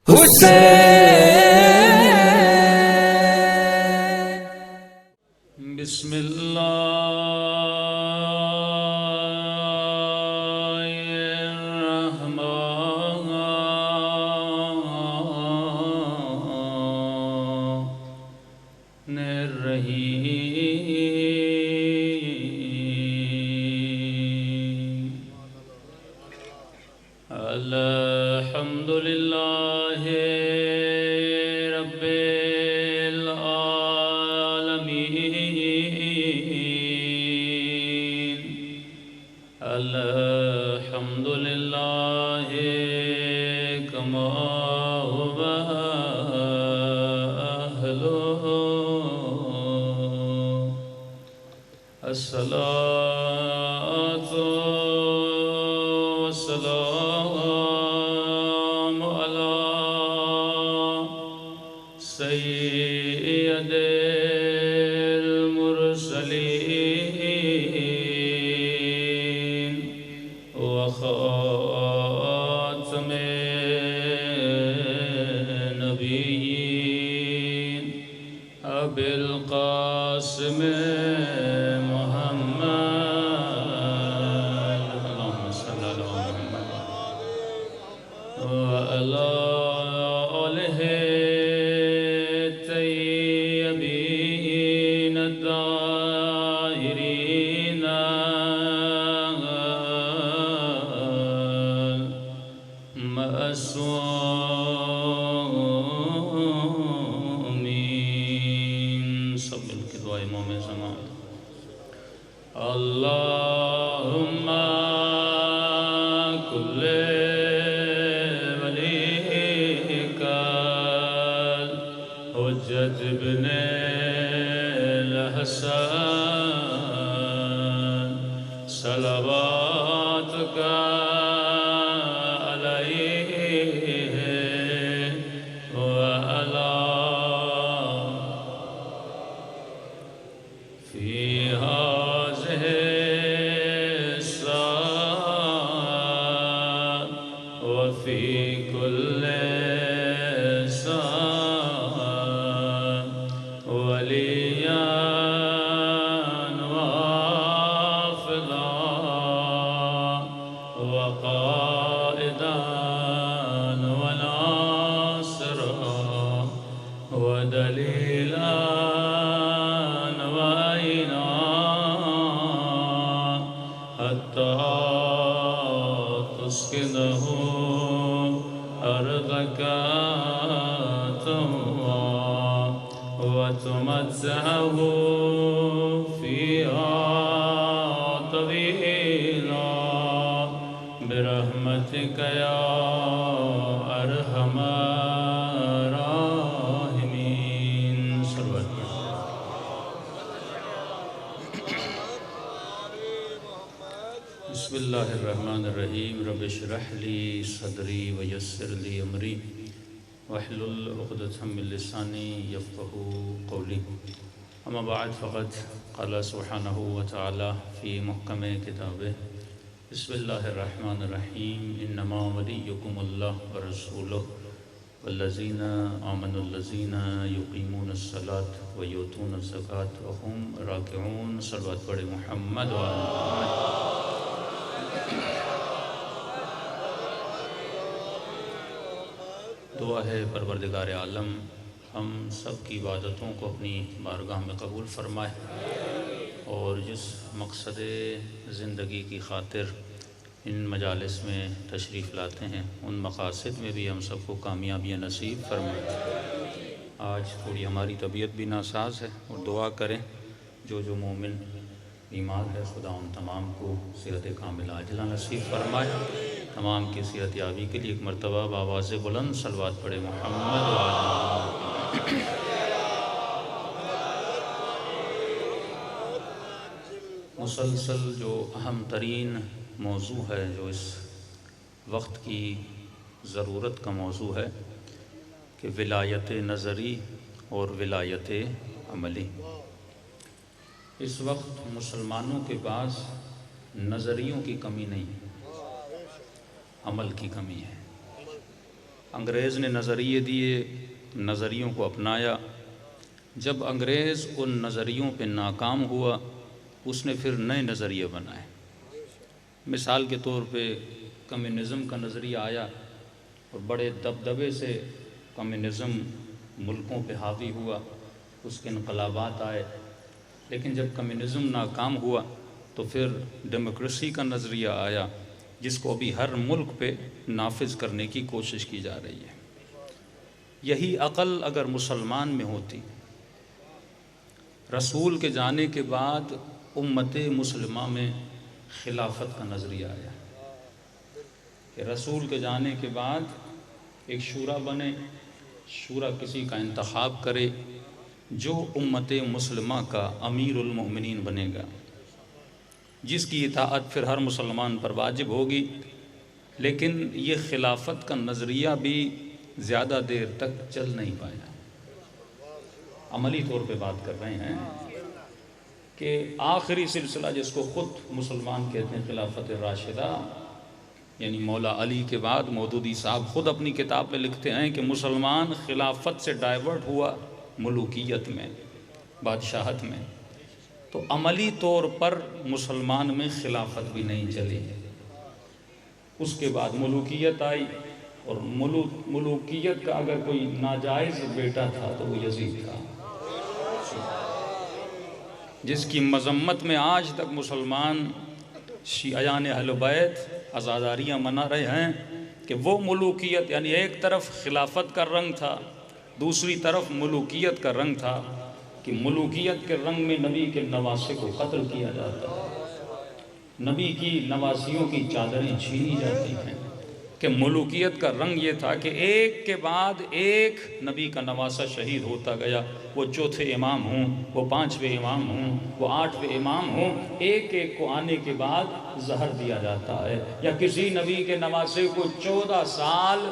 حسین بسم اللہ الرحمن الرحیم الحمد للہ رب العالمین الحمد للہ کما هو اہلہ الصلاۃ والسلام علی سید المرسلین وخاتم النبیین ابی القاسم وعلى آله الطيبين الطاهرين المعصومين سب مل کے دعا امام زمان اللهم كل حجت ابن الحسن صلواتك عليه وعلى في هذه الساعة وفي كل ودليلا وعينا حتى تسكنه أرضك طوعا وتمتعه فيها طويلا برحمتك يا أرحم بسم اللہ الرحمن الرحیم رب اشرح لی صدری ویسر لی امری واحلل عقدۃ من لسانی یفقہوا قولی اما بعد فقد قال سبحانہ وتعالی فی محکم کتابہ بسم اللہ الرحمن الرحیم انما ولیکم اللہ ورسولہ والذین آمنوا الذین یقیمون الصلاۃ ویؤتون الزکاۃ وهم راکعون صلوات پڑھے محمد وآل دعا ہے پروردگار عالم ہم سب کی عبادتوں کو اپنی بارگاہ میں قبول فرمائے اور جس مقصد زندگی کی خاطر ان مجالس میں تشریف لاتے ہیں ان مقاصد میں بھی ہم سب کو کامیابیاں نصیب فرمائے۔ آج تھوڑی ہماری طبیعت بھی ناساز ہے اور دعا کریں جو مومن بیمار ہے خدا ان تمام کو صحت کاملہ عاجلہ نصیب فرمائے۔ تمام کی صحت یابی کے لیے ایک مرتبہ بآواز بلند صلوات پڑھے محمد وآل مسلسل جو اہم ترین موضوع ہے جو اس وقت کی ضرورت کا موضوع ہے کہ ولایت نظری اور ولایت عملی۔ اس وقت مسلمانوں کے پاس نظریوں کی کمی نہیں ہے، عمل کی کمی ہے۔ انگریز نے نظریے دیے، نظریوں کو اپنایا۔ جب انگریز ان نظریوں پہ ناکام ہوا، اس نے پھر نئے نظریے بنائے۔ مثال کے طور پہ کمیونزم کا نظریہ آیا اور بڑے دبدبے سے کمیونزم ملکوں پہ حاوی ہوا، اس کے انقلابات آئے۔ لیکن جب کمیونزم ناکام ہوا تو پھر ڈیموکریسی کا نظریہ آیا، جس کو ابھی ہر ملک پہ نافذ کرنے کی کوشش کی جا رہی ہے۔ یہی عقل اگر مسلمان میں ہوتی، رسول کے جانے کے بعد امت مسلمہ میں خلافت کا نظریہ آیا کہ رسول کے جانے کے بعد ایک شورا بنے، شورا کسی کا انتخاب کرے جو امت مسلمہ کا امیر المؤمنین بنے گا، جس کی اطاعت پھر ہر مسلمان پر واجب ہوگی۔ لیکن یہ خلافت کا نظریہ بھی زیادہ دیر تک چل نہیں پایا۔ عملی طور پہ بات کر رہے ہیں کہ آخری سلسلہ جس کو خود مسلمان کہتے ہیں خلافت راشدہ، یعنی مولا علی کے بعد مودودی صاحب خود اپنی کتاب میں لکھتے ہیں کہ مسلمان خلافت سے ڈائیورٹ ہوا ملوکیت میں، بادشاہت میں۔ تو عملی طور پر مسلمان میں خلافت بھی نہیں چلی۔ اس کے بعد ملوکیت آئی، اور ملوکیت کا اگر کوئی ناجائز بیٹا تھا تو وہ یزید تھا، جس کی مذمت میں آج تک مسلمان شیعیان اہل بیت عزاداریاں منا رہے ہیں کہ وہ ملوکیت، یعنی ایک طرف خلافت کا رنگ تھا، دوسری طرف ملوکیت کا رنگ تھا کہ ملوکیت کے رنگ میں نبی کے نواسے کو قتل کیا جاتا ہے، نبی کی نواسیوں کی چادریں چھینی جاتی ہیں، کہ ملوکیت کا رنگ یہ تھا کہ ایک کے بعد ایک نبی کا نواسہ شہید ہوتا گیا، وہ چوتھے امام ہوں، وہ پانچویں امام ہوں، وہ آٹھویں امام ہوں، ایک ایک کو آنے کے بعد زہر دیا جاتا ہے، یا کسی نبی کے نواسے کو 14 سال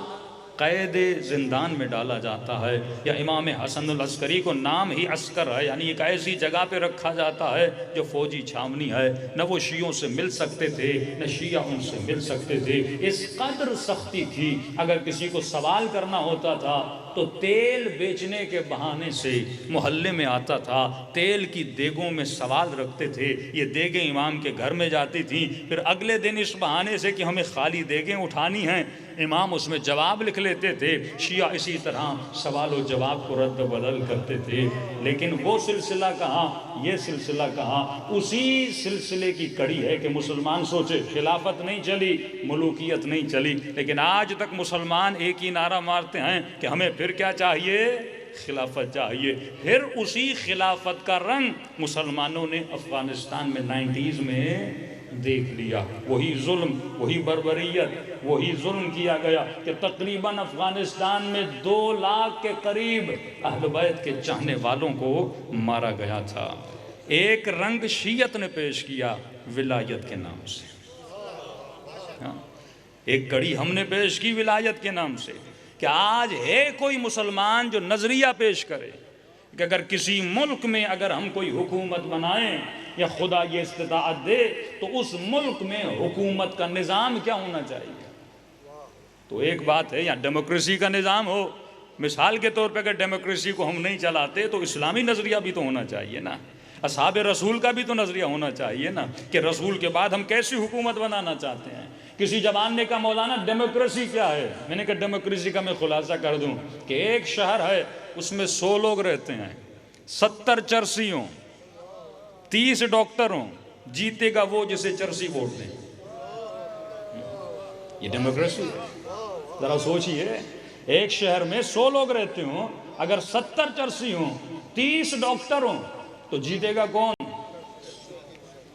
قید زندان میں ڈالا جاتا ہے، یا امام حسن العسکری کو نام ہی عسکر ہے، یعنی ایک ایسی جگہ پہ رکھا جاتا ہے جو فوجی چھاونی ہے، نہ وہ شیعوں سے مل سکتے تھے نہ شیعہ ان سے مل سکتے تھے۔ اس قدر سختی تھی، اگر کسی کو سوال کرنا ہوتا تھا تو تیل بیچنے کے بہانے سے محلے میں آتا تھا، تیل کی دیگوں میں سوال رکھتے تھے، یہ دیگیں امام کے گھر میں جاتی تھیں، پھر اگلے دن اس بہانے سے کہ ہمیں خالی دیگیں اٹھانی ہیں، امام اس میں جواب لکھ لیتے تھے، شیعہ اسی طرح سوال و جواب کو رد و بدل کرتے تھے۔ لیکن وہ سلسلہ کہاں، یہ سلسلہ کہاں؟ اسی سلسلے کی کڑی ہے کہ مسلمان سوچے خلافت نہیں چلی، ملوکیت نہیں چلی، لیکن آج تک مسلمان ایک ہی نعرہ مارتے ہیں کہ ہمیں پھر کیا چاہیے؟ خلافت چاہیے۔ پھر اسی خلافت کا رنگ مسلمانوں نے افغانستان میں 90s میں دیکھ لیا، وہی ظلم، وہی بربریت، وہی ظلم کیا گیا کہ تقریباً افغانستان میں 2 لاکھ کے قریب اہل بیت کے چاہنے والوں کو مارا گیا تھا۔ ایک رنگ شیعت نے پیش کیا ولایت کے نام سے، ایک کڑی ہم نے پیش کی ولایت کے نام سے، کہ آج ہے کوئی مسلمان جو نظریہ پیش کرے کہ اگر کسی ملک میں اگر ہم کوئی حکومت بنائیں یا خدا یہ استطاعت دے تو اس ملک میں حکومت کا نظام کیا ہونا چاہیے؟ تو ایک بات ہے یا ڈیموکریسی کا نظام ہو، مثال کے طور پہ اگر ڈیموکریسی کو ہم نہیں چلاتے تو اسلامی نظریہ بھی تو ہونا چاہیے نا، اصحاب رسول کا بھی تو نظریہ ہونا چاہیے نا، کہ رسول کے بعد ہم کیسی حکومت بنانا چاہتے ہیں۔ کسی جوان نے کہا مولانا ڈیموکریسی کیا ہے؟ میں نے کہا ڈیموکریسی کا میں خلاصہ کر دوں کہ ایک شہر ہے، اس میں 100 لوگ رہتے ہیں، 70 چرسی ہوں، 30 ڈاکٹر ہوں، جیتے گا وہ جسے چرسی ووٹ دیں۔ یہ ڈیموکریسی ہے؟ ذرا سوچئے، ایک شہر میں 100 لوگ رہتے ہوں، اگر 70 چرسی ہوں، 30 ڈاکٹر ہوں تو جیتے گا کون؟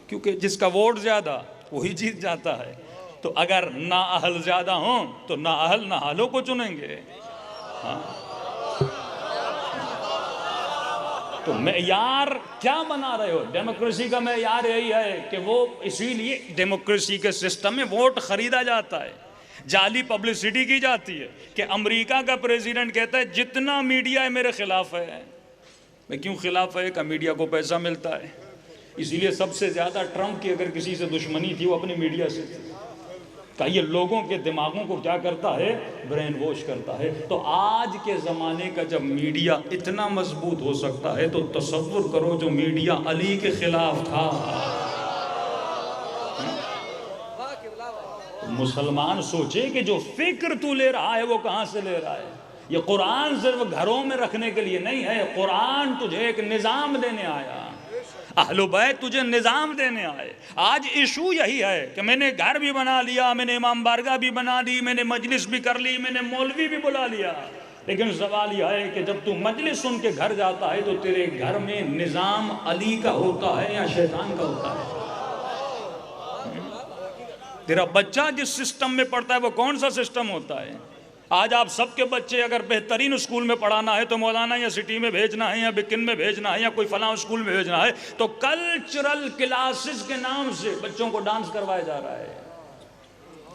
کیونکہ جس کا ووٹ زیادہ وہی جیت جاتا ہے۔ تو اگر نااہل زیادہ ہوں تو نااہل نااہلوں کو چنیں گے۔ تو معیار کیا بنا رہے ہو؟ ڈیموکریسی کا معیار یہی ہے کہ وہ اسی لیے ڈیموکریسی کے سسٹم میں ووٹ خریدا جاتا ہے، جعلی پبلسٹی کی جاتی ہے کہ امریکہ کا پریزیڈنٹ کہتا ہے جتنا میڈیا ہے میرے خلاف ہے۔ میں کیوں خلاف ہے؟ کہ میڈیا کو پیسہ ملتا ہے، اسی لیے سب سے زیادہ ٹرمپ کی اگر کسی سے دشمنی تھی وہ اپنی میڈیا سے تھی، کہ یہ لوگوں کے دماغوں کو کیا کرتا ہے؟ برین واش کرتا ہے۔ تو آج کے زمانے کا جب میڈیا اتنا مضبوط ہو سکتا ہے تو تصور کرو جو میڈیا علی کے خلاف تھا۔ مسلمان سوچے کہ جو فکر تو لے رہا ہے وہ کہاں سے لے رہا ہے؟ یہ قرآن صرف گھروں میں رکھنے کے لیے نہیں ہے، قرآن تجھے ایک نظام دینے آیا، اہل بیت تجھے نظام دینے آئے۔ آج ایشو یہی ہے کہ میں نے گھر بھی بنا لیا، میں نے امام بارگاہ بھی بنا لی، میں نے مجلس بھی کر لی، میں نے مولوی بھی بلا لیا، لیکن سوال یہ ہے کہ جب تو مجلس سن کے گھر جاتا ہے تو تیرے گھر میں نظام علی کا ہوتا ہے یا شیطان کا ہوتا ہے؟ تیرا بچہ جس سسٹم میں پڑھتا ہے وہ کون سا سسٹم ہوتا ہے؟ آج آپ سب کے بچے اگر بہترین اسکول میں پڑھانا ہے تو مولانا یا سٹی میں بھیجنا ہے یا بکن میں بھیجنا ہے یا کوئی فلاں اسکول میں بھیجنا ہے تو کلچرل کلاسز کے نام سے بچوں کو ڈانس کروایا جا رہا ہے،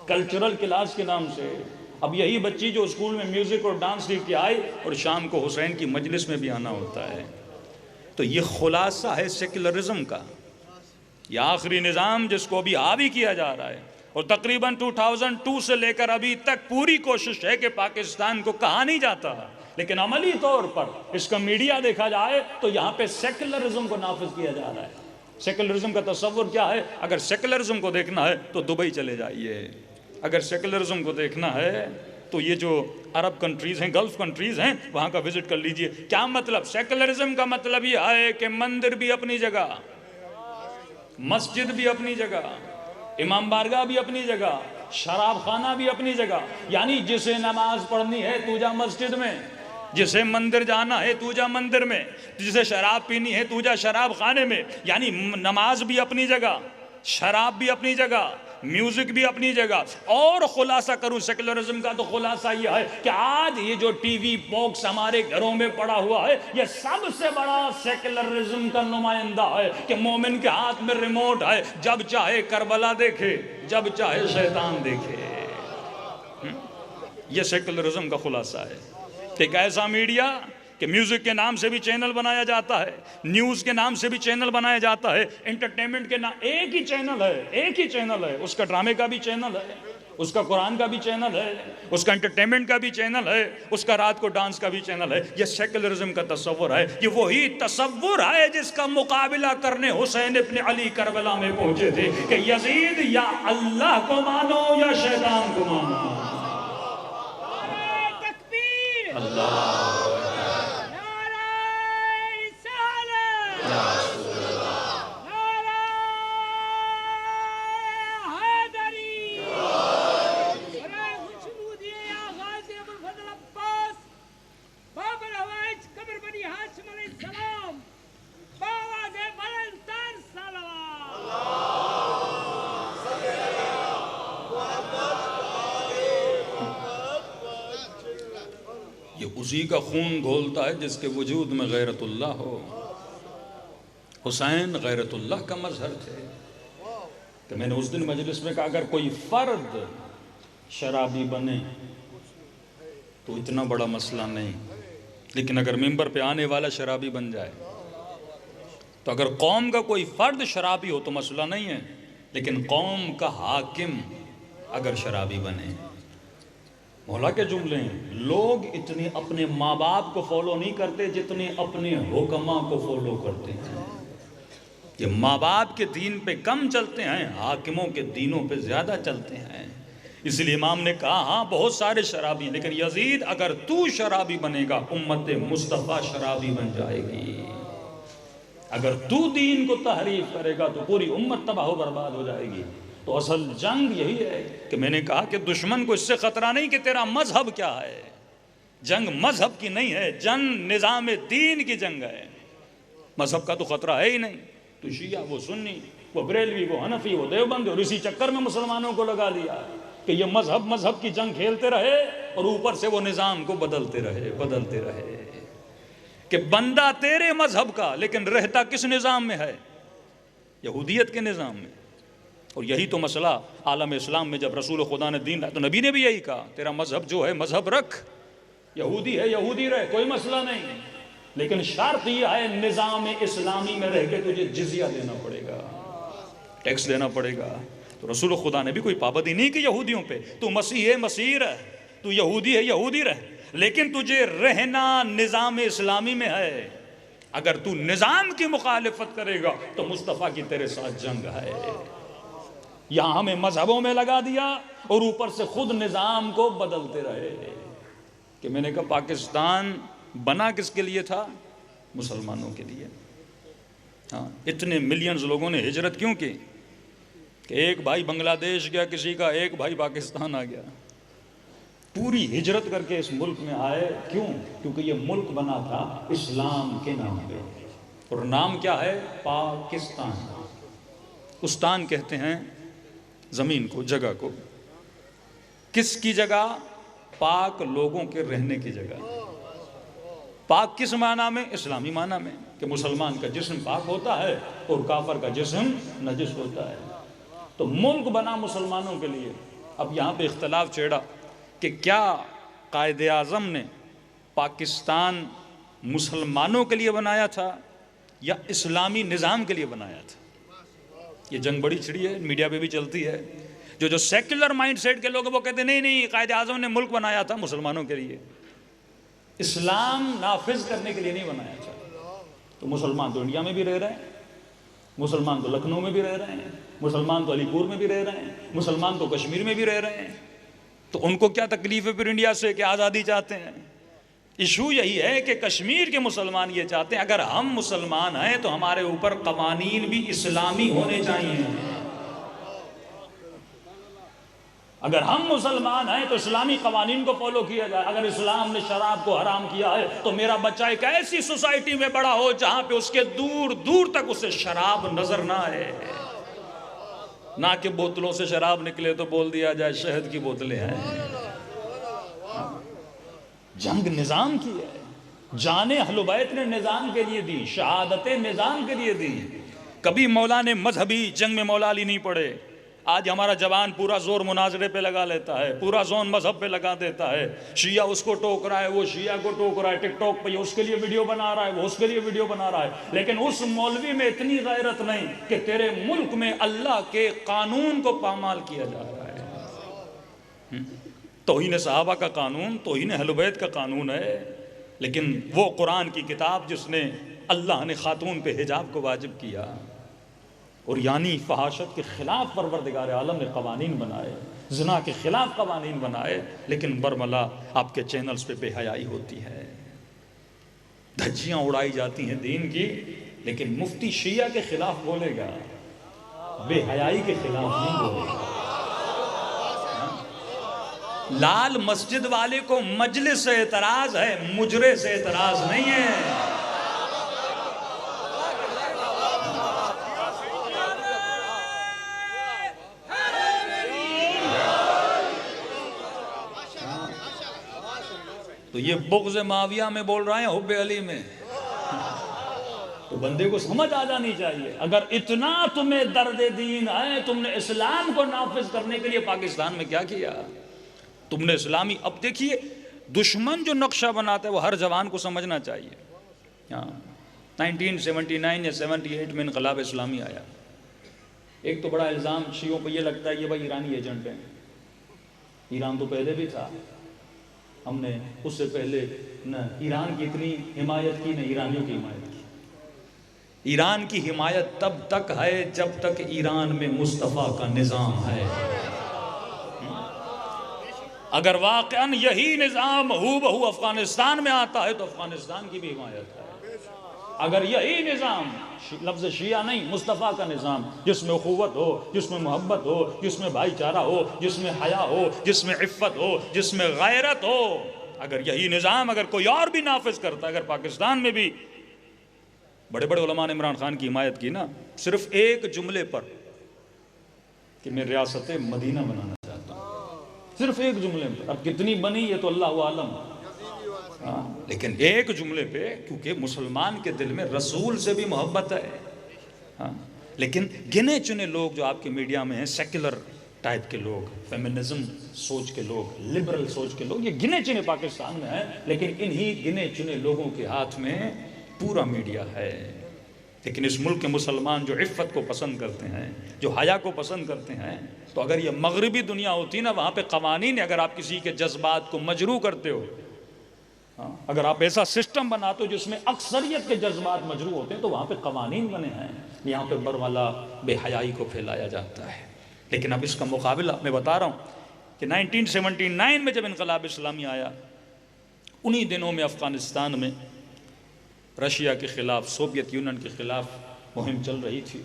کلچرل کلاس کے نام سے۔ اب یہی بچی جو اسکول میں میوزک اور ڈانس سیکھ کے آئی اور شام کو حسین کی مجلس میں بھی آنا ہوتا ہے۔ تو یہ خلاصہ ہے سیکولرزم کا، یہ آخری نظام جس کو بھی حاوی کیا جا رہا ہے، اور تقریباً 2002 سے لے کر ابھی تک پوری کوشش ہے کہ پاکستان کو کہا نہیں جاتا، لیکن عملی طور پر اس کا میڈیا دیکھا جائے تو یہاں پہ سیکولرزم کو نافذ کیا جا رہا ہے۔ سیکولرزم کا تصور کیا ہے؟ اگر سیکولرزم کو دیکھنا ہے تو دبئی چلے جائیے، اگر سیکولرزم کو دیکھنا ہے تو یہ جو عرب کنٹریز ہیں، گلف کنٹریز ہیں، وہاں کا وزٹ کر لیجئے۔ کیا مطلب؟ سیکولرزم کا مطلب یہ ہے کہ مندر بھی اپنی جگہ، مسجد بھی اپنی جگہ، امام بارگاہ بھی اپنی جگہ، شراب خانہ بھی اپنی جگہ، یعنی جسے نماز پڑھنی ہے تو جا مسجد میں، جسے مندر جانا ہے تو جا مندر میں، جسے شراب پینی ہے تو جا شراب خانے میں، یعنی نماز بھی اپنی جگہ، شراب بھی اپنی جگہ، میوزک بھی اپنی جگہ۔ اور خلاصہ کروں سیکولرزم کا تو خلاصہ یہ ہے کہ آج یہ جو ٹی وی باکس ہمارے گھروں میں پڑا ہوا ہے یہ سب سے بڑا سیکولرزم کا نمائندہ ہے کہ مومن کے ہاتھ میں ریموٹ ہے، جب چاہے کربلا دیکھے، جب چاہے شیطان دیکھے۔ یہ سیکولرزم کا خلاصہ ہے کہ ایک ایسا میڈیا کہ میوزک کے نام سے بھی چینل بنایا جاتا ہے، نیوز کے نام سے بھی چینل بنایا جاتا ہے، انٹرٹینمنٹ کے نام ایک ہی چینل ہے، ایک ہی چینل ہے، اس کا ڈرامے کا بھی چینل ہے، اس کا قرآن کا بھی چینل ہے، اس کا انٹرٹینمنٹ کا بھی چینل ہے، اس کا رات کو ڈانس کا بھی چینل ہے۔ یہ سیکولرزم کا تصور ہے، یہ وہی تصور ہے جس کا مقابلہ کرنے حسین ابن علی کربلا میں پہنچے تھے کہ یزید یا اللہ کو مانو یا شیطان کو مانو۔ اللہ اسی کا خون گھولتا ہے جس کے وجود میں غیرت اللہ ہو۔ حسین غیرت اللہ کا مظہر تھے کہ میں نے اس دن مجلس میں کہا اگر کوئی فرد شرابی بنے تو اتنا بڑا مسئلہ نہیں، لیکن اگر ممبر پہ آنے والا شرابی بن جائے تو اگر قوم کا کوئی فرد شرابی ہو تو مسئلہ نہیں ہے، لیکن قوم کا حاکم اگر شرابی بنے۔ مولا کے جملے ہیں، لوگ اتنے اپنے ماں باپ کو فالو نہیں کرتے جتنے اپنے حکماں کو فالو کرتے ہیں۔ یہ ماں باپ کے دین پہ کم چلتے ہیں، حاکموں کے دینوں پہ زیادہ چلتے ہیں۔ اس لیے امام نے کہا ہاں بہت سارے شرابی، لیکن یزید اگر تو شرابی بنے گا امت مصطفیٰ شرابی بن جائے گی۔ اگر تو دین کو تحریف کرے گا تو پوری امت تباہ و برباد ہو جائے گی۔ تو اصل جنگ یہی ہے کہ میں نے کہا کہ دشمن کو اس سے خطرہ نہیں کہ تیرا مذہب کیا ہے، جنگ مذہب کی نہیں ہے، جنگ نظام دین کی جنگ ہے۔ مذہب کا تو خطرہ ہے ہی نہیں، تو شیعہ وہ سنی وہ بریلوی وہ حنفی وہ دیوبند، اور اسی چکر میں مسلمانوں کو لگا دیا کہ یہ مذہب کی جنگ کھیلتے رہے اور اوپر سے وہ نظام کو بدلتے رہے کہ بندہ تیرے مذہب کا لیکن رہتا کس نظام میں ہے؟ یہودیت کے نظام میں۔ اور یہی تو مسئلہ عالم اسلام میں جب رسول خدا نے دین تو نبی نے بھی یہی کہا تیرا مذہب جو ہے مذہب رکھ، یہودی ہے یہودی رہ، کوئی مسئلہ نہیں، لیکن شرط یہ ہے نظام اسلامی میں رہ کے تجھے جزیہ دینا پڑے گا، ٹیکس دینا پڑے گا۔ تو رسول خدا نے بھی کوئی پابندی نہیں کی یہودیوں پہ، تو مسیح ہے مسیح رہ، تو یہودی ہے یہودی رہ، لیکن تجھے رہنا نظام اسلامی میں ہے۔ اگر تو نظام کی مخالفت کرے گا تو مصطفیٰ کی تیرے ساتھ جنگ ہے۔ یہاں ہمیں مذہبوں میں لگا دیا اور اوپر سے خود نظام کو بدلتے رہے۔ کہ میں نے کہا پاکستان بنا کس کے لیے تھا؟ مسلمانوں کے لیے۔ ہاں، اتنے ملینز لوگوں نے ہجرت کیوں کی؟ کہ ایک بھائی بنگلہ دیش گیا کسی کا، ایک بھائی پاکستان آ گیا، پوری ہجرت کر کے اس ملک میں آئے۔ کیوں؟ کیونکہ یہ ملک بنا تھا اسلام کے نام پہ، اور نام کیا ہے؟ پاکستان۔ استان کہتے ہیں زمین کو، جگہ کو۔ کس کی جگہ؟ پاک لوگوں کے رہنے کی جگہ۔ پاک کس معنی میں؟ اسلامی معنی میں، کہ مسلمان کا جسم پاک ہوتا ہے اور کافر کا جسم نجس ہوتا ہے۔ تو ملک بنا مسلمانوں کے لیے۔ اب یہاں پہ اختلاف چھیڑا کہ کیا قائد اعظم نے پاکستان مسلمانوں کے لیے بنایا تھا یا اسلامی نظام کے لیے بنایا تھا؟ یہ جنگ بڑی چھڑی ہے، میڈیا پہ بھی چلتی ہے۔ جو سیکولر مائنڈ سیٹ کے لوگ وہ کہتے ہیں نہیں قائد اعظم نے ملک بنایا تھا مسلمانوں کے لیے، اسلام نافذ کرنے کے لیے نہیں بنایا تھا۔ تو مسلمان تو انڈیا میں بھی رہ رہے ہیں، مسلمان تو لکھنؤ میں بھی رہ رہے ہیں، مسلمان تو علی پور میں بھی رہ رہے ہیں، مسلمان تو کشمیر میں بھی رہ رہے ہیں۔ تو ان کو کیا تکلیف ہے پھر انڈیا سے کہ آزادی چاہتے ہیں؟ ایشو یہی ہے کہ کشمیر کے مسلمان یہ چاہتے ہیں اگر ہم مسلمان ہیں تو ہمارے اوپر قوانین بھی اسلامی ہونے چاہیے۔ اگر ہم مسلمان ہیں تو اسلامی قوانین کو فالو کیا جائے۔ اگر اسلام نے شراب کو حرام کیا ہے تو میرا بچہ ایک ایسی سوسائٹی میں بڑا ہو جہاں پہ اس کے دور دور تک اسے شراب نظر نہ آئے، نہ کہ بوتلوں سے شراب نکلے تو بول دیا جائے شہد کی بوتلیں ہیں۔ جنگ نظام کی ہے، جانیں اہل بیت نے نظام کے لیے دی، شہادتیں نظام کے لیے دی۔ کبھی مولا نے مذہبی جنگ میں مولا علی نہیں پڑے۔ آج ہمارا جوان پورا زور مناظرے پہ لگا لیتا ہے، پورا زون مذہب پہ لگا دیتا ہے، شیعہ اس کو ٹوک رہا ہے، وہ شیعہ کو ٹوک رہا ہے، ٹک ٹاک پہ اس کے لیے ویڈیو بنا رہا ہے، وہ اس کے لیے ویڈیو بنا رہا ہے، لیکن اس مولوی میں اتنی غیرت نہیں کہ تیرے ملک میں اللہ کے قانون کو پامال کیا جا رہا ہے۔ توہین صحابہ کا قانون، توہین اہل بیت کا قانون ہے، لیکن وہ قرآن کی کتاب جس نے اللہ نے خاتون پہ حجاب کو واجب کیا، اور یعنی فحاشت کے خلاف پروردگار عالم نے قوانین بنائے، زنا کے خلاف قوانین بنائے، لیکن برملا آپ کے چینلز پہ بے حیائی ہوتی ہے، دھجیاں اڑائی جاتی ہیں دین کی، لیکن مفتی شیعہ کے خلاف بولے گا، بے حیائی کے خلاف نہیں بولے گا۔ لال مسجد والے کو مجلس سے اعتراض ہے، مجرے سے اعتراض نہیں ہے۔ تو یہ بغض معاویہ میں بول رہا ہے، حب علی میں، تو بندے کو سمجھ آ جانی چاہیے۔ اگر اتنا تمہیں درد دین ہے، تم نے اسلام کو نافذ کرنے کے لیے پاکستان میں کیا کیا؟ تم نے اسلامی، اب دیکھیے دشمن جو نقشہ بناتا ہے وہ ہر جوان کو سمجھنا چاہیے۔ 1979 یا 78 میں انقلاب اسلامی آیا، ایک تو بڑا الزام شیعوں پہ یہ لگتا ہے یہ بھائی ایرانی ایجنٹ ہیں۔ ایران تو پہلے بھی تھا، ہم نے اس سے پہلے نہ ایران کی اتنی حمایت کی نہ ایرانیوں کی حمایت کی۔ ایران کی حمایت تب تک ہے جب تک ایران میں مصطفیٰ کا نظام ہے۔ اگر واقعاً یہی نظام ہو بہو افغانستان میں آتا ہے تو افغانستان کی بھی حمایت ہے۔ اگر یہی نظام، لفظ شیعہ نہیں، مصطفیٰ کا نظام، جس میں اخوت ہو، جس میں محبت ہو، جس میں بھائی چارہ ہو، جس میں حیا ہو، جس میں عفت ہو، جس میں غیرت ہو، اگر یہی نظام اگر کوئی اور بھی نافذ کرتا ہے، اگر پاکستان میں بھی بڑے بڑے علماء نے عمران خان کی حمایت کی نا، صرف ایک جملے پر کہ میں ریاست مدینہ بنانا چاہتا ہوں، صرف ایک جملے پر، اب کتنی بنی یہ تو اللہ عالم، لیکن ایک جملے پہ، کیونکہ مسلمان کے دل میں رسول سے بھی محبت ہے۔ لیکن گنے چنے لوگ جو آپ کے میڈیا میں ہیں، سیکولر ٹائپ کے لوگ، فیمنزم سوچ کے لوگ، لبرل سوچ کے لوگ، یہ گنے چنے پاکستان میں ہیں، لیکن انہی گنے چنے لوگوں کے ہاتھ میں پورا میڈیا ہے۔ لیکن اس ملک کے مسلمان جو عفت کو پسند کرتے ہیں، جو حیا کو پسند کرتے ہیں، تو اگر یہ مغربی دنیا ہوتی نا، وہاں پہ قوانین، اگر آپ کسی کے جذبات کو مجروح کرتے ہو، اگر آپ ایسا سسٹم بناتے ہو جس میں اکثریت کے جذبات مجروح ہوتے ہیں، تو وہاں پہ قوانین بنے ہیں. یہاں پہ برملا بے حیائی کو پھیلایا جاتا ہے. لیکن اب اس کا مقابلہ میں بتا رہا ہوں کہ 1979 میں جب انقلاب اسلامی آیا، انہی دنوں میں افغانستان میں رشیا کے خلاف، سوویت یونین کے خلاف مہم چل رہی تھی.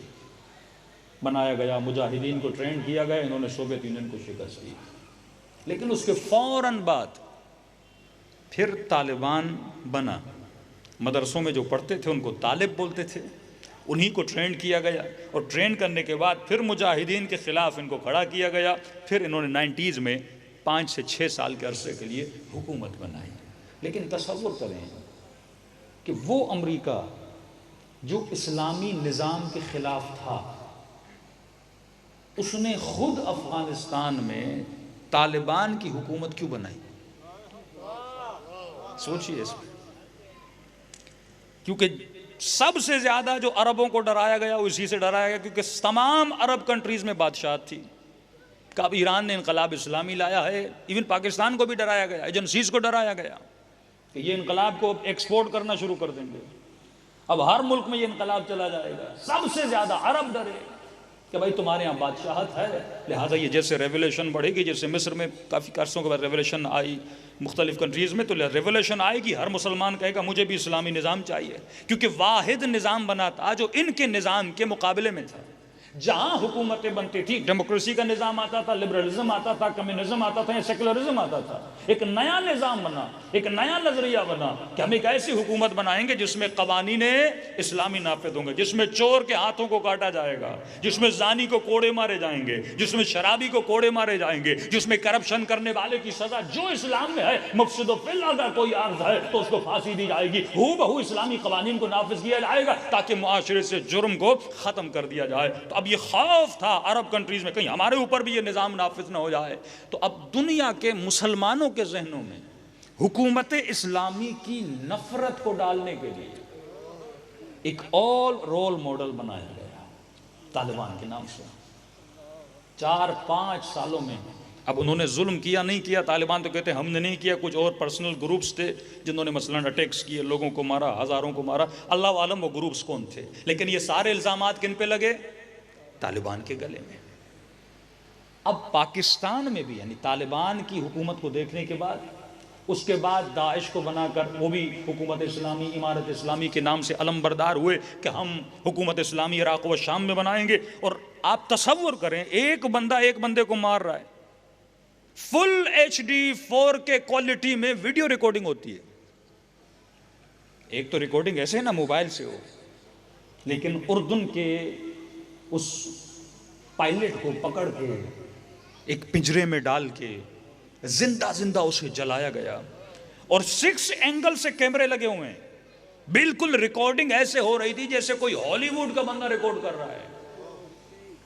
بنایا گیا، مجاہدین کو ٹرین کیا گیا، انہوں نے سوویت یونین کو شکست دی. لیکن اس کے فوراً بعد پھر طالبان بنا. مدرسوں میں جو پڑھتے تھے ان کو طالب بولتے تھے، انہی کو ٹرین کیا گیا، اور ٹرین کرنے کے بعد پھر مجاہدین کے خلاف ان کو کھڑا کیا گیا. پھر انہوں نے 90s میں 5 سے 6 سال کے عرصے کے لیے حکومت بنائی. لیکن تصور کریں کہ وہ امریکہ جو اسلامی نظام کے خلاف تھا، اس نے خود افغانستان میں طالبان کی حکومت کیوں بنائی؟ سوچئے اس پہ. کیونکہ سب سے زیادہ جو عربوں کو ڈرایا گیا وہ اسی سے ڈرایا گیا، کیونکہ تمام عرب کنٹریز میں بادشاہت تھی. کب ایران نے انقلاب اسلامی لایا ہے، ایون پاکستان کو بھی ڈرایا گیا، ایجنسیز کو ڈرایا گیا کہ یہ انقلاب کو ایکسپورٹ کرنا شروع کر دیں گے، اب ہر ملک میں یہ انقلاب چلا جائے گا. سب سے زیادہ عرب ڈرے کہ بھائی تمہارے یہاں بادشاہت ہے، لہٰذا یہ جیسے ریولیوشن بڑھے گی، جیسے مصر میں کافی عرصوں کے بعد ریولیوشن آئی مختلف کنٹریز میں، تو ریولیوشن آئے گی، ہر مسلمان کہے گا مجھے بھی اسلامی نظام چاہیے. کیونکہ واحد نظام بنا تھا جو ان کے نظام کے مقابلے میں تھا. جہاں حکومتیں بنتی تھی، ڈیموکریسی کا نظام آتا تھا، لبرلزم آتا تھا، کمیونزم آتا تھا یا سیکولرزم آتا تھا، ایک نیا نظام بنا، ایک نیا نظریہ بنا کہ ہم ایک ایسی حکومت بنائیں گے جس میں قوانین اسلامی نافذ ہوں گے، جس میں چور کے ہاتھوں کو کاٹا جائے گا، جس میں زانی کو کوڑے مارے جائیں گے، جس میں شرابی کو کوڑے مارے جائیں گے، جس میں کرپشن کرنے والے کی سزا جو اسلام میں ہے، مفسد و فی الارض کا کوئی عرض ہے تو اس کو پھانسی دی جائے گی. ہو بہو اسلامی قوانین کو نافذ کیا جائے گا تاکہ معاشرے سے جرم کو ختم کر دیا جائے. تو اب یہ خوف تھا عرب کنٹریز میں کہیں ہمارے اوپر بھی یہ نظام نافذ نہ ہو جائے. تو اب دنیا کے مسلمانوں کے ذہنوں میں حکومت اسلامی کی نفرت کو ڈالنے کے لیے ایک اور رول ماڈل بنایا گیا طالبان کے نام سے. 4-5 سالوں میں اب انہوں نے ظلم کیا نہیں کیا، طالبان تو کہتے ہیں ہم نے نہیں کیا، کچھ اور پرسنل گروپس تھے جنہوں نے مثلا اٹیکس کیے، لوگوں کو مارا، ہزاروں کو مارا، اللہ عالم وہ گروپس کون تھے. لیکن یہ سارے الزامات کن پہ لگے؟ طالبان کے گلے میں. اب پاکستان میں بھی یعنی طالبان کی حکومت کو دیکھنے کے بعد، اس کے بعد داعش کو بنا کر وہ بھی حکومت اسلامی، امارت اسلامی کے نام سے علم بردار ہوئے کہ ہم حکومت اسلامی عراق و شام میں بنائیں گے. اور آپ تصور کریں ایک بندہ ایک بندے کو مار رہا ہے، فل HD 4K کوالٹی میں ویڈیو ریکارڈنگ ہوتی ہے. ایک تو ریکارڈنگ ایسے ہے نا موبائل سے ہو، لیکن اردن کے اس پائلٹ کو پکڑ کے ایک پنجرے میں ڈال کے زندہ زندہ اسے جلایا گیا، اور 6 اینگل سے کیمرے لگے ہوئے ہیں. بالکل ریکارڈنگ ایسے ہو رہی تھی جیسے کوئی ہالی ووڈ کا بندہ ریکارڈ کر رہا ہے،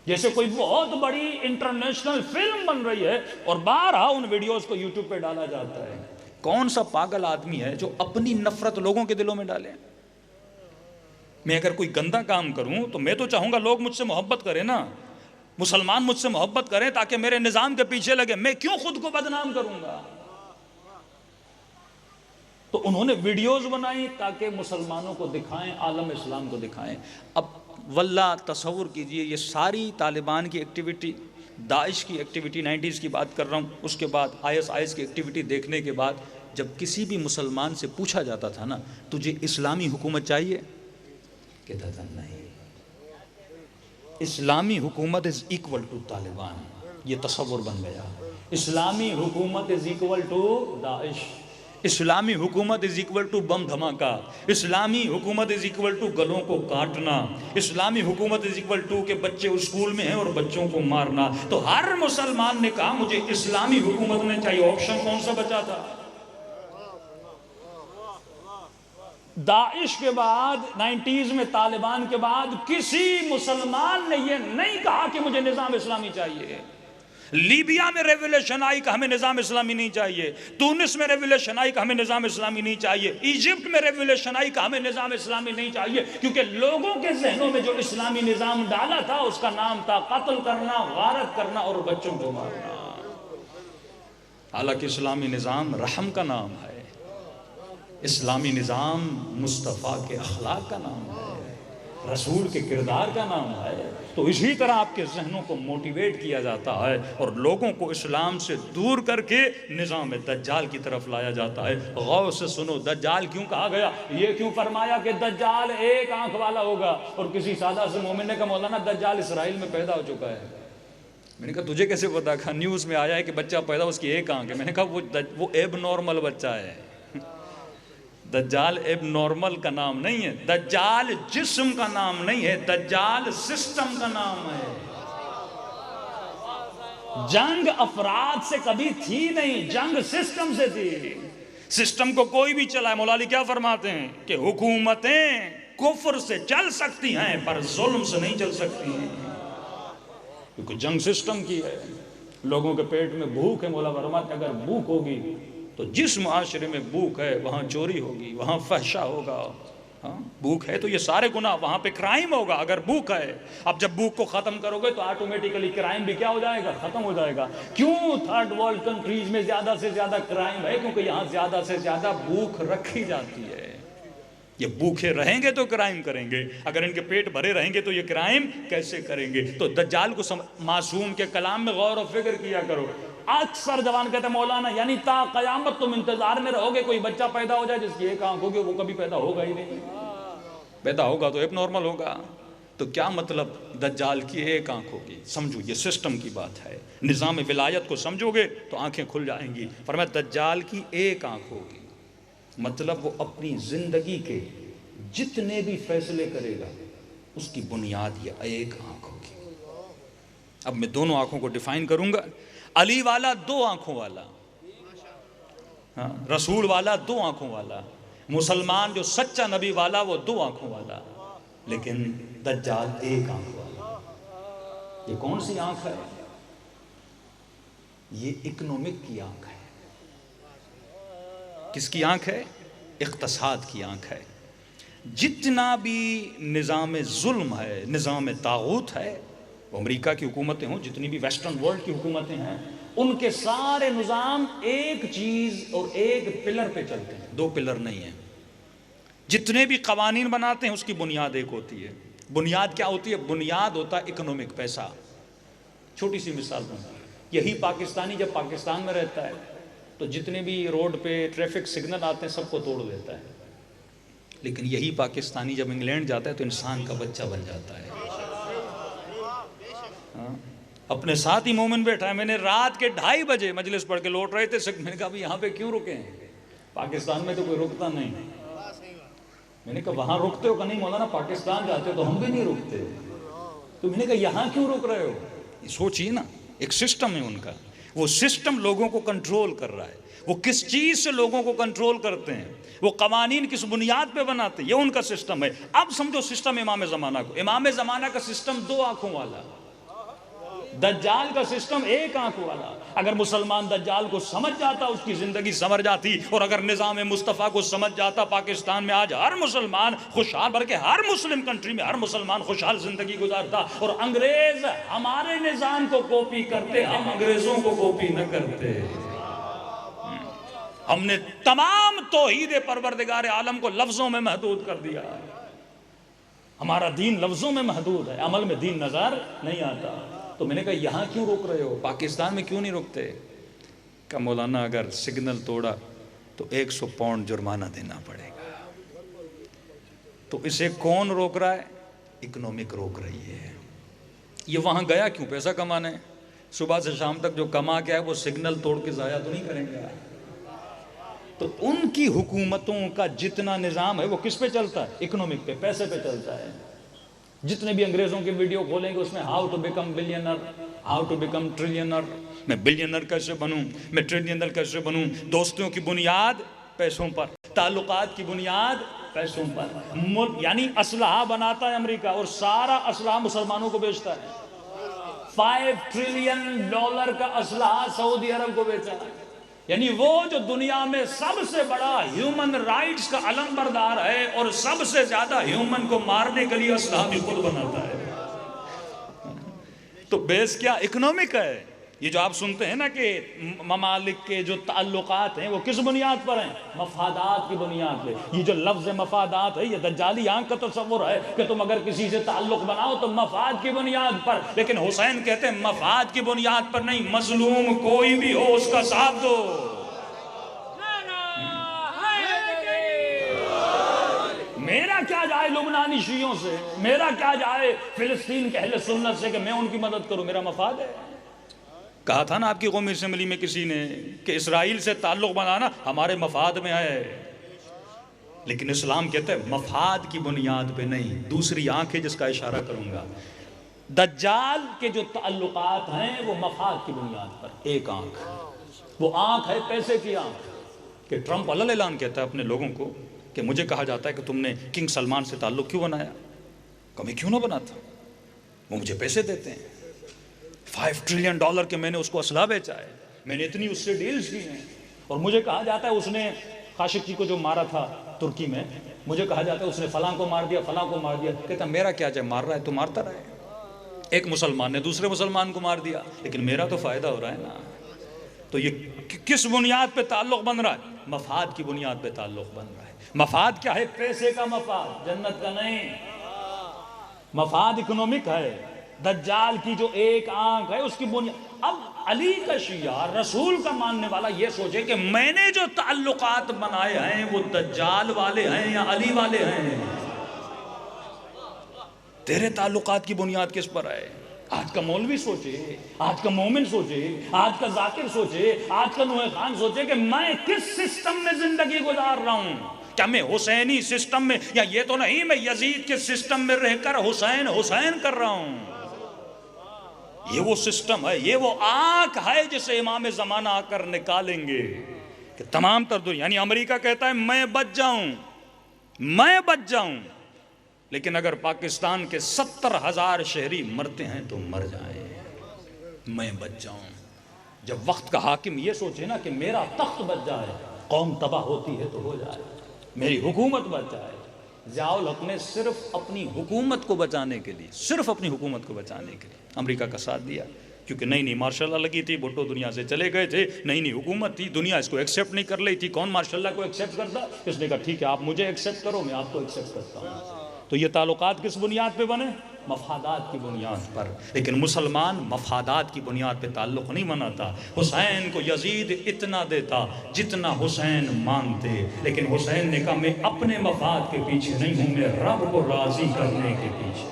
جیسے کوئی بہت بڑی انٹرنیشنل فلم بن رہی ہے، اور بارہا ان ویڈیوز کو یوٹیوب پہ ڈالا جاتا ہے. کون سا پاگل آدمی ہے جو اپنی نفرت لوگوں کے دلوں میں ڈالے؟ میں اگر کوئی گندا کام کروں تو میں تو چاہوں گا لوگ مجھ سے محبت کریں نا، مسلمان مجھ سے محبت کریں تاکہ میرے نظام کے پیچھے لگے. میں کیوں خود کو بدنام کروں گا؟ تو انہوں نے ویڈیوز بنائی تاکہ مسلمانوں کو دکھائیں، عالم اسلام کو دکھائیں. اب واللہ تصور کیجئے یہ ساری طالبان کی ایکٹیویٹی، داعش کی ایکٹیویٹی 90s کی بات کر رہا ہوں، اس کے بعد IS کی ایکٹیویٹی دیکھنے کے بعد جب کسی بھی مسلمان سے پوچھا جاتا تھا نا تجھے اسلامی حکومت چاہیے، کہتا تھا نہیں، اسلامی حکومت از ایکول ٹو طالبان. یہ تصور بن گیا. اسلامی حکومت از ایکول ٹو داعش، اسلامی حکومت از ایکول ٹو بم دھماکہ، اسلامی حکومت از ایکول ٹو گلوں کو کاٹنا، اسلامی حکومت از ایکول ٹو کہ بچے اسکول میں ہیں اور بچوں کو مارنا. تو ہر مسلمان نے کہا مجھے اسلامی حکومت میں چاہیے. آپشن کون سا بچا تھا؟ داعش کے بعد 90s میں طالبان کے بعد کسی مسلمان نے یہ نہیں کہا کہ مجھے نظام اسلامی چاہیے. لیبیا میں ریولیوشن آئی کہ ہمیں نظام اسلامی نہیں چاہیے، تونس میں ریولیوشن آئی کہ ہمیں نظام اسلامی نہیں چاہیے، ایجپٹ میں ریولیوشن آئی کہ ہمیں نظام اسلامی نہیں چاہیے، کیونکہ لوگوں کے ذہنوں میں جو اسلامی نظام ڈالا تھا اس کا نام تھا قتل کرنا، غارت کرنا اور بچوں کو مارنا۔ حالانکہ اسلامی نظام رحم کا نام ہے، اسلامی نظام مصطفیٰ کے اخلاق کا نام ہے، رسول کے کردار کا نام ہے۔ تو اسی طرح آپ کے ذہنوں کو موٹیویٹ کیا جاتا ہے اور لوگوں کو اسلام سے دور کر کے نظام دجال کی طرف لایا جاتا ہے۔ غور سے سنو، دجال کیوں کہا گیا؟ یہ کیوں فرمایا کہ دجال ایک آنکھ والا ہوگا؟ اور کسی سادہ سے مومن نے کہا مولانا دجال اسرائیل میں پیدا ہو چکا ہے۔ میں نے کہا تجھے کیسے پتا؟ کہا نیوز میں آیا ہے کہ بچہ پیدا اس کی ایک آنکھ ہے۔ میں نے کہا وہ ایب نارمل بچہ ہے، دجال ایب نارمل کا نام نہیں ہے، دجال جسم کا نام نہیں ہے، دجال سسٹم کا نام ہے۔ جنگ افراد سے کبھی تھی نہیں، جنگ سسٹم سے تھی۔ سسٹم کو کوئی بھی چلائے۔ مولا علی کیا فرماتے ہیں کہ حکومتیں کفر سے چل سکتی ہیں پر ظلم سے نہیں چل سکتی ہیں، کیونکہ جنگ سسٹم کی ہے۔ لوگوں کے پیٹ میں بھوک ہے، مولا فرماتے ہیں اگر بھوک ہوگی تو جس معاشرے میں بھوک ہے وہاں چوری ہوگی، وہاں فحشا ہوگا۔ بھوک ہے تو یہ سارے گناہ، وہاں پہ کرائم ہوگا اگر بھوک ہے۔ اب جب بھوک کو ختم کرو گے تو آٹومیٹیکلی کرائم بھی کیا ہو جائے گا؟ ختم ہو جائے گا۔ کیوں تھرڈ ورلڈ کنٹریز میں زیادہ سے زیادہ کرائم ہے؟ کیونکہ یہاں زیادہ سے زیادہ بھوک رکھی جاتی ہے۔ یہ بھوکے رہیں گے تو کرائم کریں گے، اگر ان کے پیٹ بھرے رہیں گے تو یہ کرائم کیسے کریں گے؟ تو دجال کو معصوم کے کلام میں غور و فکر کیا کرو۔ اکثر جوان کہتے ہیں مولانا یعنی تا قیامت تم انتظار میں رہو گے کوئی بچہ پیدا ہو جائے جس کی ایک آنکھ ہوگی، وہ کبھی پیدا ہوگا ہی نہیں، پیدا ہوگا تو ایب نارمل ہوگا۔ تو کیا مطلب دجال کی ایک آنکھ ہوگی؟ سمجھو یہ سسٹم کی بات ہے، نظام ولایت کو سمجھو گے تو آنکھیں کھل جائیں گی۔ فرمایا دجال کی ایک آنکھ ہوگی، مطلب وہ اپنی زندگی کے جتنے بھی فیصلے کرے گا اس کی بنیاد یہ ایک آنکھ ہوگی۔ اب میں دونوں آنکھوں کو ڈیفائن کروں گا۔ علی والا دو آنکھوں والا، رسول والا دو آنکھوں والا، مسلمان جو سچا نبی والا وہ دو آنکھوں والا، لیکن دجال ایک آنکھ والا۔ یہ کون سی آنکھ ہے؟ یہ اکنومک کی آنکھ ہے۔ کس کی آنکھ ہے؟ اقتصاد کی آنکھ ہے۔ جتنا بھی نظام ظلم ہے، نظام طاغوت ہے، وہ امریکہ کی حکومتیں ہوں، جتنی بھی ویسٹرن ورلڈ کی حکومتیں ہیں، ان کے سارے نظام ایک چیز اور ایک پلر پہ چلتے ہیں، دو پلر نہیں ہیں۔ جتنے بھی قوانین بناتے ہیں اس کی بنیاد ایک ہوتی ہے۔ بنیاد کیا ہوتی ہے؟ بنیاد ہوتا ہے اکنومک، پیسہ۔ چھوٹی سی مثال دوں، یہی پاکستانی جب پاکستان میں رہتا ہے تو جتنے بھی روڈ پہ ٹریفک سگنل آتے ہیں سب کو توڑ دیتا ہے، لیکن یہی پاکستانی جب انگلینڈ جاتا ہے تو انسان کا بچہ بن جاتا ہے۔ اپنے ساتھ ہی مومن بیٹھا ہے، میں نے رات کے 2:30 بجے مجلس پڑھ کے لوٹ رہے تھے، میں نے کہا بھی یہاں پہ کیوں رکے ہیں؟ پاکستان میں تو کوئی رکتا نہیں۔ میں نے کہا وہاں رکتے ہو کہ نہیں مولانا؟ پاکستان جاتے ہو تو ہم بھی نہیں رکتے۔ تو میں نے کہا یہاں کیوں رک رہے ہو؟ سوچیے نا، ایک سسٹم ہے ان کا، وہ سسٹم لوگوں کو کنٹرول کر رہا ہے۔ وہ کس چیز سے لوگوں کو کنٹرول کرتے ہیں، وہ قوانین کس بنیاد پہ بناتے ہیں، یہ ان کا سسٹم ہے۔ اب سمجھو سسٹم امام زمانہ کو۔ امام زمانہ کا سسٹم دو آنکھوں والا، دجال کا سسٹم ایک آنکھ والا۔ اگر مسلمان دجال کو سمجھ جاتا اس کی زندگی سنور جاتی، اور اگر نظام مصطفیٰ کو سمجھ جاتا پاکستان میں آج ہر مسلمان خوشحال، بلکہ ہر مسلم کنٹری میں ہر مسلمان خوشحال زندگی گزارتا۔ اور انگریز ہمارے نظام کو کاپی کرتے، ہم انگریزوں کو کاپی نہ کرتے۔ ہم نے تمام توحید پروردگار عالم کو لفظوں میں محدود کر دیا۔ ہمارا دین لفظوں میں محدود ہے، عمل میں دین نظر نہیں آتا۔ تو میں نے کہا یہاں کیوں روک رہے ہو، پاکستان میں کیوں نہیں روکتے؟ کہ مولانا اگر سگنل توڑا تو 100 پاؤنڈ جرمانہ دینا پڑے گا۔ تو اسے کون روک رہا ہے؟ اکنومک روک رہی ہے۔ یہ وہاں گیا کیوں؟ پیسہ کمانے۔ صبح سے شام تک جو کما کے ہے وہ سگنل توڑ کے ضائع تو نہیں کریں گے۔ تو ان کی حکومتوں کا جتنا نظام ہے وہ کس پہ چلتا ہے؟ اکنومک پہ، پیسے پہ چلتا ہے۔ جتنے بھی انگریزوں کے ویڈیو کھولیں گے اس میں how to become billionaire, how to become trillionaire, میں بلینر کیسے بنوں، میں ٹریلینر کیسے بنوں۔ دوستوں کی بنیاد پیسوں پر، تعلقات کی بنیاد پیسوں پر۔ یعنی اسلحہ بناتا ہے امریکہ اور سارا اسلحہ مسلمانوں کو بیچتا ہے۔ $5 ٹریلین کا اسلحہ سعودی عرب کو بیچا. یعنی وہ جو دنیا میں سب سے بڑا ہیومن رائٹس کا علم بردار ہے اور سب سے زیادہ ہیومن کو مارنے کے لیے اسلحہ بھی خود بناتا ہے. تو بیس کیا؟ اکنامک ہے. یہ جو آپ سنتے ہیں نا کہ ممالک کے جو تعلقات ہیں وہ کس بنیاد پر ہیں؟ مفادات کی بنیاد پہ. یہ جو لفظ مفادات ہے یہ دجالی آنکھ کا تصور ہے کہ تم اگر کسی سے تعلق بناؤ تو مفاد کی بنیاد پر. لیکن حسین کہتے ہیں مفاد کی بنیاد پر نہیں، مظلوم کوئی بھی ہو اس کا ساتھ دو. میرا کیا جائے لبنانی شیعوں سے، میرا کیا جائے فلسطین کے اہل سنت سے کہ میں ان کی مدد کروں، میرا مفاد ہے. کہا تھا نا آپ کی قومی اسمبلی میں کسی نے کہ اسرائیل سے تعلق بنانا ہمارے مفاد میں ہے. لیکن اسلام کہتا ہے مفاد کی بنیاد پہ نہیں. دوسری آنکھ ہے جس کا اشارہ کروں گا. دجال کے جو تعلقات ہیں وہ مفاد کی بنیاد پر. ایک آنکھ، وہ آنکھ ہے پیسے کی آنکھ. کہ ٹرمپ علل اعلان کہتا ہے اپنے لوگوں کو کہ مجھے کہا جاتا ہے کہ تم نے کنگ سلمان سے تعلق کیوں بنایا؟ کہ میں کیوں نہ بناتا، وہ مجھے پیسے دیتے ہیں. $5 ٹریلین کے میں نے اس کو اسلحہ بیچا ہے، میں نے اتنی اس سے ڈیلز کی ہیں. اور مجھے کہا جاتا ہے اس نے خاشقجی کو جو مارا تھا ترکی میں، مجھے کہا جاتا ہے اس نے فلاں کو مار دیا، فلاں کو مار دیا. کہتا میرا کیا جائے، مار رہا ہے تو مارتا رہے. ایک مسلمان نے دوسرے مسلمان کو مار دیا لیکن میرا تو فائدہ ہو رہا ہے نا. تو یہ کس بنیاد پہ تعلق بن رہا ہے؟ مفاد کی بنیاد پہ تعلق بن رہا ہے. مفاد کیا ہے؟ پیسے کا مفاد، جنت کا نہیں. مفاد اکنامک ہے. دجال کی جو ایک آنکھ ہے اس کی بنیاد. اب علی کا شیعہ، رسول کا ماننے والا یہ سوچے کہ میں نے جو تعلقات بنائے ہیں وہ دجال والے ہیں یا علی والے ہیں. تیرے تعلقات کی بنیاد کس پر ہے؟ آج کا مولوی سوچے، آج کا مومن سوچے، آج کا ذاکر سوچے، آج کا نوح خان سوچے کہ میں کس سسٹم میں زندگی گزار رہا ہوں. کیا میں حسینی سسٹم میں، یا یہ تو نہیں میں یزید کے سسٹم میں رہ کر حسین حسین کر رہا ہوں. یہ وہ سسٹم ہے، یہ وہ آنکھ ہے جسے امام زمانہ آ کر نکالیں گے کہ تمام تر دنیا. یعنی امریکہ کہتا ہے میں بچ جاؤں، لیکن اگر پاکستان کے 70,000 شہری مرتے ہیں تو مر جائیں، میں بچ جاؤں. جب وقت کا حاکم یہ سوچے نا کہ میرا تخت بچ جائے، قوم تباہ ہوتی ہے تو ہو جائے، میری حکومت بچ جائے. ضیاء الحق نے صرف اپنی حکومت کو بچانے کے لیے امریکہ کا ساتھ دیا. کیونکہ نئی ماشاء اللہ لگی تھی، بھٹو دنیا سے چلے گئے تھے، نئی حکومت تھی، دنیا اس کو ایکسیپٹ نہیں کر رہی تھی. کون ماشاء اللہ کو ایکسیپٹ کرتا؟ اس نے کہا ٹھیک ہے آپ مجھے ایکسیپٹ کرو، میں آپ کو ایکسیپٹ کرتا ہوں. تو یہ تعلقات کس بنیاد پہ بنے؟ مفادات کی بنیاد پر. لیکن مسلمان مفادات کی بنیاد پہ تعلق نہیں بناتا. حسین کو یزید اتنا دیتا جتنا حسین مانتے، لیکن حسین نے کہا میں اپنے مفاد کے پیچھے نہیں ہوں، میں رب کو راضی کرنے کے پیچھے.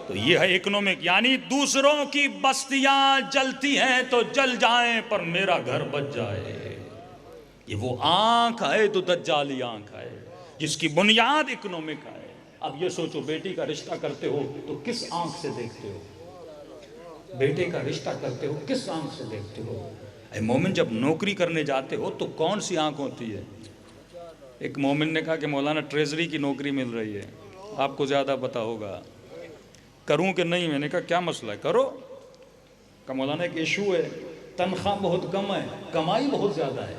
تو یہ ہے اکنامک. یعنی دوسروں کی بستیاں جلتی ہیں تو جل جائیں پر میرا گھر بچ جائے. یہ وہ آنکھ ہے تو دجالی آنکھ ہے جس کی بنیاد اکنامک ہے. اب یہ سوچو بیٹی کا رشتہ کرتے ہو تو کس آنکھ سے دیکھتے ہو؟ بیٹے کا رشتہ کرتے ہو کس آنکھ سے دیکھتے ہو؟ اے مومن جب نوکری کرنے جاتے ہو تو کون سی آنکھ ہوتی ہے؟ ایک مومن نے کہا کہ مولانا ٹریزری کی نوکری مل رہی ہے، آپ کو زیادہ پتا ہوگا، کروں کہ نہیں؟ میں نے کہا کیا مسئلہ ہے، کرو. کہ مولانا ایک ایشو ہے، تنخواہ بہت کم ہے، کمائی بہت زیادہ ہے.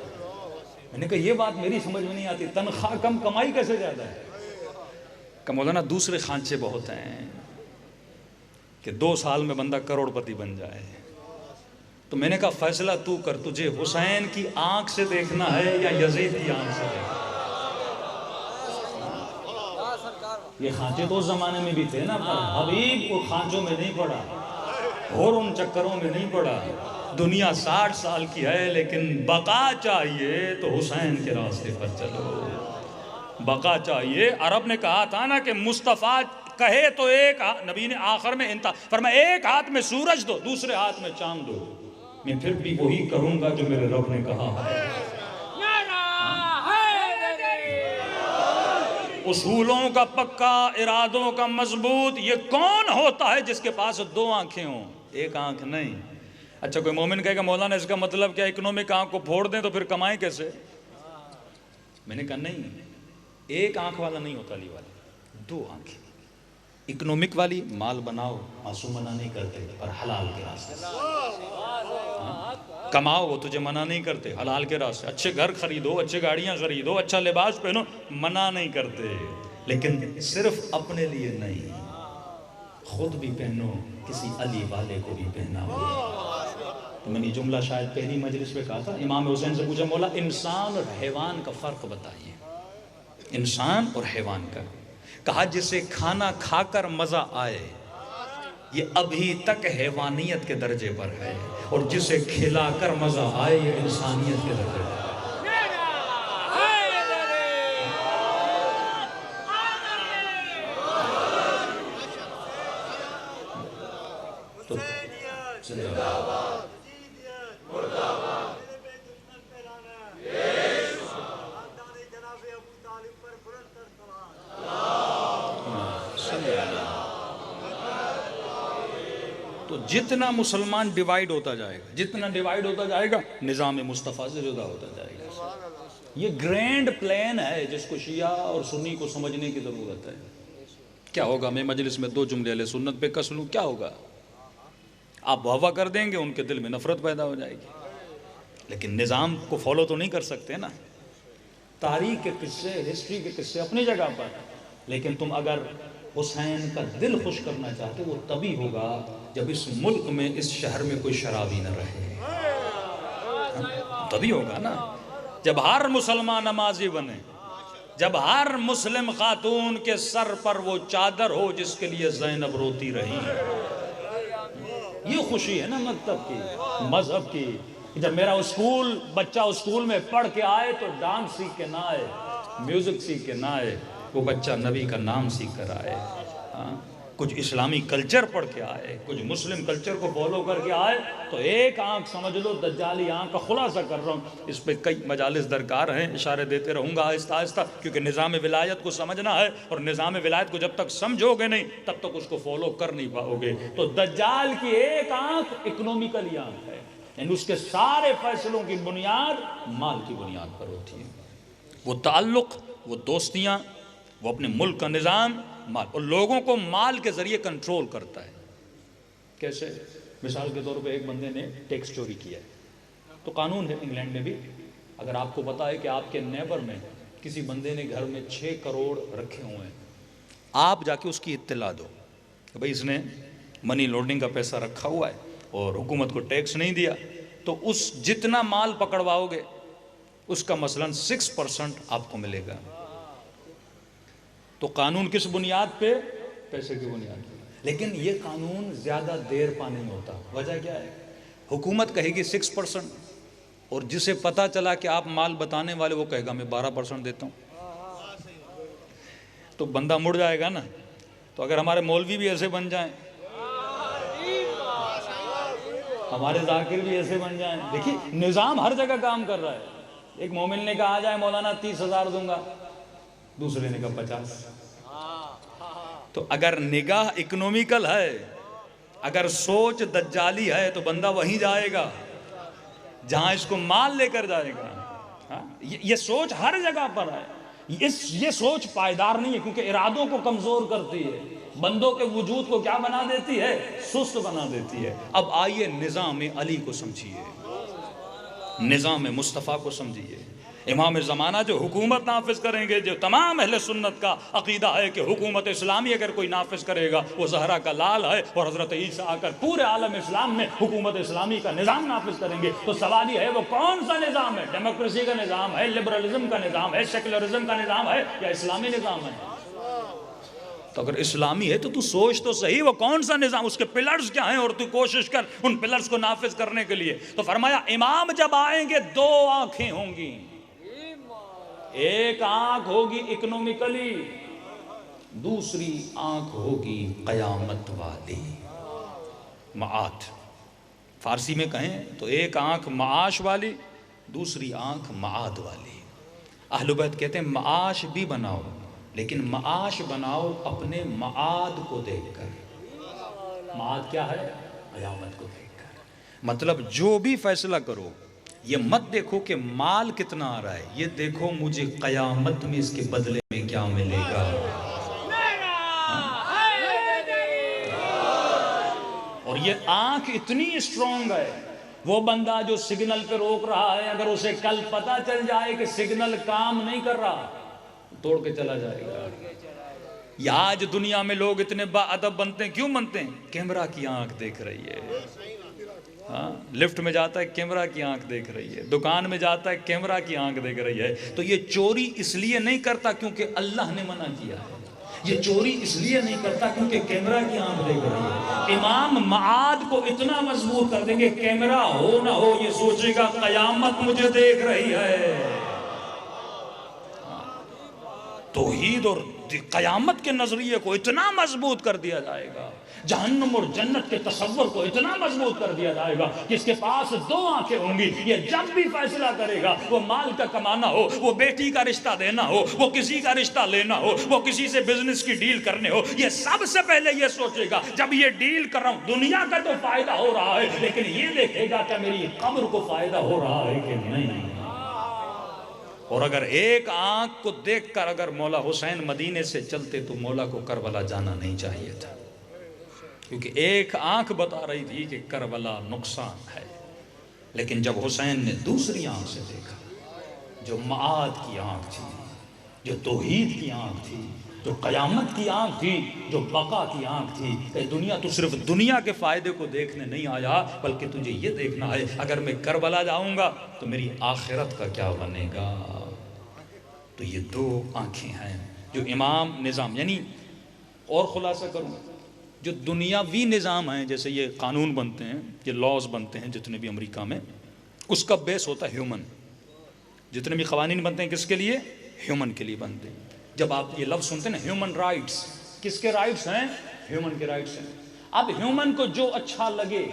میں نے کہا یہ بات میری سمجھ میں نہیں آتی، تنخواہ کم کمائی کیسے زیادہ ہے؟ کہ مولانا دوسرے خانچے بہت ہیں کہ 2 سال میں بندہ کروڑ پتی بن جائے. تو میں نے کہا فیصلہ تو کر، تجھے حسین کی آنکھ سے دیکھنا ہے یا یزید کی آنکھ سے دیکھنا ہے؟ یہ خانچے تو اس زمانے میں بھی تھے نا، پر حبیب کو خانچوں میں نہیں پڑا اور ان چکروں میں نہیں پڑا. دنیا 60 سال کی ہے لیکن بقا چاہیے تو حسین کے راستے پر چلو. بقا چاہیے. عرب نے کہا تھا نا کہ مصطفیٰ کہے تو ایک، نبی نے آخر میں فرمایا ایک ہاتھ میں سورج دو، دوسرے ہاتھ میں چاند دو، میں پھر بھی وہی کروں گا جو میرے رب نے کہا ہے. اصولوں کا پکا، ارادوں کا مضبوط. یہ کون ہوتا ہے جس کے پاس 2 آنکھیں ہوں، ایک آنکھ نہیں؟ اچھا کوئی مومن کہے گا مولانا اس کا مطلب کیا اکنامک آنکھ کو پھوڑ دیں تو پھر کمائیں کیسے؟ میں نے کہا نہیں، ایک آنکھ والا نہیں ہوتا علی والا، 2 آنکھیں. اکنومک والی مال بناؤ، معصوم منع نہیں کرتے، پر حلال کے راستے سے کماؤ، وہ تجھے منع نہیں کرتے، حلال کے راستے، اچھے گھر خریدو، اچھے گاڑیاں خریدو، اچھا لباس پہنو، منع نہیں کرتے، لیکن صرف اپنے لیے نہیں، خود بھی پہنو، کسی علی والے کو بھی پہناؤ۔ تو میں نے جملہ شاید پہلی مجلس پہ کہا تھا، امام حسین سے پوچھا، مولا انسان اور حیوان کا فرق بتائیے، انسان اور حیوان کا، کہا جسے کھانا کھا کر مزہ آئے یہ ابھی تک حیوانیت کے درجے پر ہے، اور جسے کھلا کر مزہ آئے یہ انسانیت کے درجے پر ہے۔ تو تو جتنا مسلمان ڈیوائیڈ ہوتا جائے گا، جتنا ڈیوائیڈ ہوتا جائے گا، نظام مصطفیٰ سے جدا ہوتا جائے گا۔ یہ گرینڈ پلان ہے جس کو شیعہ اور سنی کو سمجھنے کی ضرورت ہے۔ کیا ہوگا، میں مجلس میں 2 جملے اہل سنت پہ کس لوں، کیا ہوگا؟ آپ واہ کر دیں گے، ان کے دل میں نفرت پیدا ہو جائے گی، لیکن نظام کو فالو تو نہیں کر سکتے نا۔ تاریخ کے قصے، ہسٹری کے قصے اپنی جگہ پر، لیکن تم اگر حسین کا دل خوش کرنا چاہتے وہ تبھی ہوگا جب اس ملک میں، اس شہر میں کوئی شرابی نہ رہے، تبھی ہوگا نا۔ جب ہر مسلمان نمازی بنے، جب ہر مسلم خاتون کے سر پر وہ چادر ہو جس کے لیے زینب روتی رہی، یہ خوشی ہے نا مکتب کی، مذہب کی۔ جب میرا بچہ اسکول میں پڑھ کے آئے تو ڈانس سیکھ کے نہ آئے، میوزک سیکھ کے نہ آئے، وہ بچہ نبی کا نام سیکھ کر آئے، کچھ اسلامی کلچر پڑھ کے آئے، کچھ مسلم کلچر کو فالو کر کے آئے۔ تو ایک آنکھ سمجھ لو، دجالی آنکھ کا خلاصہ کر رہا ہوں، اس پہ کئی مجالس درکار ہیں، اشارے دیتے رہوں گا آہستہ آہستہ، کیونکہ نظام ولایت کو سمجھنا ہے، اور نظام ولایت کو جب تک سمجھو گے نہیں تب تک اس کو فالو کر نہیں پاؤ گے۔ تو دجال کی ایک آنکھ اکنومیکلی آنکھ ہے، یعنی اس کے سارے فیصلوں کی بنیاد مال کی بنیاد پر ہوتی ہے، وہ تعلق، وہ دوستیاں، وہ اپنے ملک کا نظام، مال، اور لوگوں کو مال کے ذریعے کنٹرول کرتا ہے۔ کیسے؟ مثال کے طور پہ ایک بندے نے ٹیکس چوری کیا ہے، تو قانون ہے انگلینڈ میں بھی، اگر آپ کو پتا ہے کہ آپ کے نیبر میں کسی بندے نے گھر میں 6 کروڑ رکھے ہوئے ہیں، آپ جا کے اس کی اطلاع دو کہ بھئی اس نے منی لانڈرنگ کا پیسہ رکھا ہوا ہے اور حکومت کو ٹیکس نہیں دیا، تو اس جتنا مال پکڑواؤ گے اس کا مثلاً 6% آپ کو ملے گا۔ تو قانون کس بنیاد پہ؟ پیسے کی بنیاد پہ۔ لیکن یہ قانون زیادہ دیر پا نہیں ہوتا، وجہ کیا ہے؟ حکومت کہے گی 6%، اور جسے پتا چلا کہ آپ مال بتانے والے، وہ کہے گا میں 12% دیتا ہوں، تو بندہ مڑ جائے گا نا۔ تو اگر ہمارے مولوی بھی ایسے بن جائیں، ہمارے ذاکر بھی ایسے بن جائیں، دیکھیے نظام ہر جگہ کام کر رہا ہے۔ ایک مومن نے کہا جائے مولانا 30,000 دوں گا، دوسرے نے کہا 50۔ تو اگر نگاہ اکنومیکل ہے، اگر سوچ دجالی ہے، تو بندہ وہیں جائے گا جہاں اس کو مال لے کر جائے گا۔ یہ سوچ ہر جگہ پر ہے، یہ سوچ پائیدار نہیں ہے، کیونکہ ارادوں کو کمزور کرتی ہے، بندوں کے وجود کو کیا بنا دیتی ہے؟ سست بنا دیتی ہے۔ اب آئیے نظام علی کو سمجھیے، نظام مصطفیٰ کو سمجھیے۔ امام زمانہ جو حکومت نافذ کریں گے، جو تمام اہل سنت کا عقیدہ ہے کہ حکومت اسلامی اگر کوئی نافذ کرے گا وہ زہرا کا لال ہے، اور حضرت عیسیٰ آ کر پورے عالم اسلام میں حکومت اسلامی کا نظام نافذ کریں گے، تو سوال یہ ہے وہ کون سا نظام ہے؟ ڈیموکریسی کا نظام ہے، لبرلزم کا نظام ہے، سیکولرزم کا نظام ہے، یا اسلامی نظام ہے؟ تو اگر اسلامی ہے تو سوچ تو صحیح وہ کون سا نظام، اس کے پلرز کیا ہیں، اور تو کوشش کر ان پلرز کو نافذ کرنے کے لیے۔ تو فرمایا امام جب آئیں گے 2 آنکھیں ہوں گی، ایک آنکھ ہوگی اکنومیکلی، دوسری آنکھ ہوگی قیامت والی، معاد۔ فارسی میں کہیں تو ایک آنکھ معاش والی، دوسری آنکھ معاد والی۔ اہل بیت کہتے ہیں معاش بھی بناؤ، لیکن معاش بناؤ اپنے معاد کو دیکھ کر۔ معاد کیا ہے؟ قیامت کو دیکھ کر۔ مطلب جو بھی فیصلہ کرو یہ مت دیکھو کہ مال کتنا آ رہا ہے، یہ دیکھو مجھے قیامت میں اس کے بدلے میں کیا ملے گا۔ اور یہ آنکھ اتنی اسٹرانگ ہے، وہ بندہ جو سگنل پہ روک رہا ہے اگر اسے کل پتہ چل جائے کہ سگنل کام نہیں کر رہا توڑ کے چلا جائے گا۔ یہ آج دنیا میں لوگ اتنے با ادب بنتے ہیں، کیوں بنتے ہیں؟ کیمرہ کی آنکھ دیکھ رہی ہے، ہاں لفٹ میں جاتا ہے کیمرہ کی آنکھ دیکھ رہی ہے، دکان میں جاتا ہے کیمرہ کی آنکھ دیکھ رہی ہے۔ تو یہ چوری اس لیے نہیں کرتا کیونکہ اللہ نے منع کیا ہے، یہ چوری اس لیے نہیں کرتا کیونکہ کیمرہ کی آنکھ دیکھ رہی ہے۔ امام معاد کو اتنا مضبوط کر دیں گے، کیمرہ ہو نہ ہو یہ سوچے گا قیامت مجھے دیکھ رہی ہے۔ توحید اور قیامت کے نظریے کو اتنا مضبوط کر دیا جائے گا، جہنم اور جنت کے تصور کو اتنا مضبوط کر دیا جائے گا، جس کے پاس دو آنکھیں ہوں گی، یہ جب بھی فیصلہ کرے گا، وہ مال کا کمانا ہو، وہ بیٹی کا رشتہ دینا ہو، وہ کسی کا رشتہ لینا ہو، وہ کسی سے بزنس کی ڈیل کرنے ہو، یہ سب سے پہلے یہ سوچے گا جب یہ ڈیل کر رہا ہوں دنیا کا تو فائدہ ہو رہا ہے، لیکن یہ دیکھے گا کہ میری قبر کو فائدہ ہو رہا ہے کہ نہیں۔ اور اگر ایک آنکھ کو دیکھ کر اگر مولا حسین مدینے سے چلتے تو مولا کو کربلا جانا نہیں چاہیے تھا، کیونکہ ایک آنکھ بتا رہی تھی کہ کربلا نقصان ہے، لیکن جب حسین نے دوسری آنکھ سے دیکھا، جو معاد کی آنکھ تھی، جو توحید کی آنکھ تھی، جو قیامت کی آنکھ تھی، جو بقا کی آنکھ تھی، کہ دنیا تو صرف دنیا کے فائدے کو دیکھنے نہیں آیا بلکہ تجھے یہ دیکھنا ہے اگر میں کربلا جاؤں گا تو میری آخرت کا کیا بنے گا۔ تو یہ دو آنکھیں ہیں جو امام نظام، یعنی اور خلاصہ کروں، جو دنیاوی نظام ہیں جیسے یہ قانون بنتے ہیں، یہ لاز بنتے ہیں جتنے بھی امریکہ میں، اس کا بیس ہوتا ہے ہیومن۔ جتنے بھی قوانین بنتے ہیں کس کے لیے؟ ہیومن کے لیے بنتے ہیں۔ جب آپ یہ لفظ سنتے ہیں نا ہیومن رائٹس، کس کے رائٹس ہیں؟ ہیومن کے رائٹس ہیں۔ اب ہیومن کو جو اچھا لگے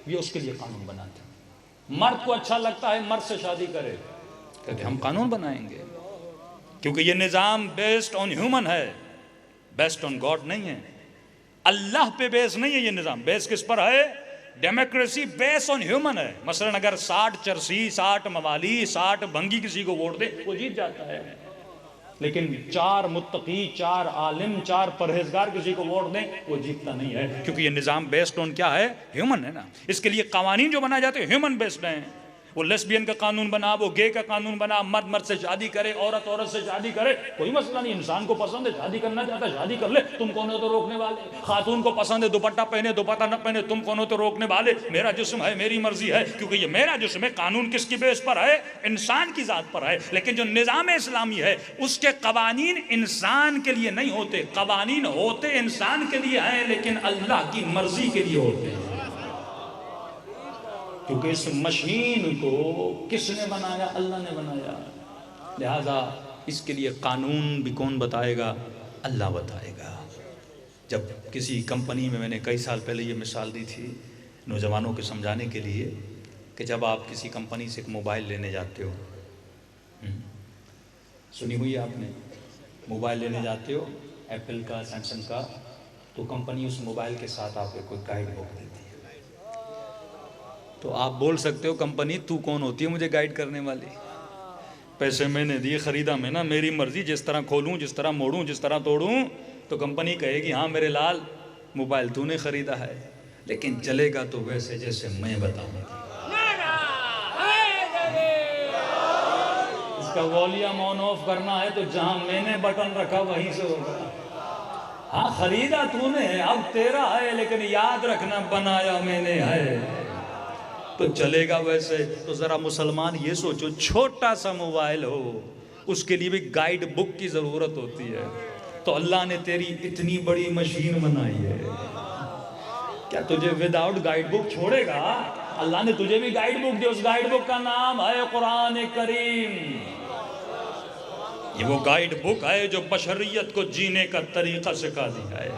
یہ اس کے لیے قانون بناتے ہیں۔ مرد کو اچھا لگتا ہے مرد سے شادی کرے، کہتے ہم قانون بنائیں گے، کیونکہ یہ نظام بیسڈ آن ہیومن ہے، بیسڈ آن گاڈ نہیں ہے، اللہ پہ بیس نہیں ہے۔ یہ نظام بیس کس پر ہے؟ ڈیموکریسی بیس آن ہیومن ہے۔ مثلا اگر 60 چرسی، 60 موالی، 60 بھنگی کسی کو ووٹ دے وہ جیت جاتا ہے، لیکن 4 متقی، 4 عالم، 4 پرہیزگار کسی کو ووٹ دیں وہ جیتتا نہیں ہے، کیونکہ یہ نظام بیسڈ آن کیا ہے؟ ہیومن ہے نا۔ اس کے لیے قوانین جو بنائے جاتے ہیں ہیومن بیسڈ ہیں۔ وہ لیسبین کا قانون بنا، وہ گے کا قانون بنا، مرد مرد سے شادی کرے، عورت عورت سے شادی کرے، کوئی مسئلہ نہیں، انسان کو پسند ہے شادی کرنا چاہتا ہے شادی کر لے، تم کون ہو تو روکنے والے؟ خاتون کو پسند ہے دوپٹہ پہنے دوپٹہ نہ پہنے، تم کون ہو تو روکنے والے؟ میرا جسم ہے میری مرضی ہے، کیونکہ یہ میرا جسم ہے۔ قانون کس کی بیس پر ہے؟ انسان کی ذات پر ہے۔ لیکن جو نظام اسلامی ہے اس کے قوانین انسان کے لیے نہیں ہوتے، قوانین ہوتے انسان کے لیے ہیں لیکن اللہ کی مرضی کے لیے ہوتے ہیں، کیونکہ اس مشین کو کس نے بنایا؟ اللہ نے بنایا، لہذا اس کے لیے قانون بھی کون بتائے گا؟ اللہ بتائے گا۔ جب کسی کمپنی میں نے کئی سال پہلے یہ مثال دی تھی نوجوانوں کے سمجھانے کے لیے کہ جب آپ کسی کمپنی سے ایک موبائل لینے جاتے ہو، سنی ہوئی آپ نے، موبائل لینے جاتے ہو ایپل کا، سیمسنگ کا، تو کمپنی اس موبائل کے ساتھ آپ کو کوئی گائیڈ بک دیتی ہے۔ تو آپ بول سکتے ہو کمپنی تو کون ہوتی ہے مجھے گائیڈ کرنے والی؟ پیسے میں نے دیے، خریدا میں نا، میری مرضی، جس طرح کھولوں، جس طرح موڑوں، جس طرح توڑوں۔ تو کمپنی کہے گی ہاں میرے لال موبائل تو نے خریدا ہے، لیکن چلے گا تو ویسے جیسے میں بتاؤں گا۔ اس کا والیوم آن آف کرنا ہے تو جہاں میں نے بٹن رکھا وہیں سے ہوگا۔ ہاں خریدا تو نے ہے، اب تیرا ہے، لیکن یاد رکھنا بنایا میں نے ہے، تو چلے گا ویسے۔ تو ذرا مسلمان یہ سوچو، چھوٹا سا موبائل ہو اس کے لیے بھی گائیڈ بک کی ضرورت ہوتی ہے، تو اللہ نے تیری اتنی بڑی مشین بنائی ہے، کیا تجھے وداؤٹ گائیڈ بک چھوڑے گا؟ اللہ نے تجھے بھی گائیڈ بک دی، اس گائیڈ بک کا نام ہے قرآن کریم۔ یہ وہ گائیڈ بک ہے جو بشریت کو جینے کا طریقہ سکھاتی ہے،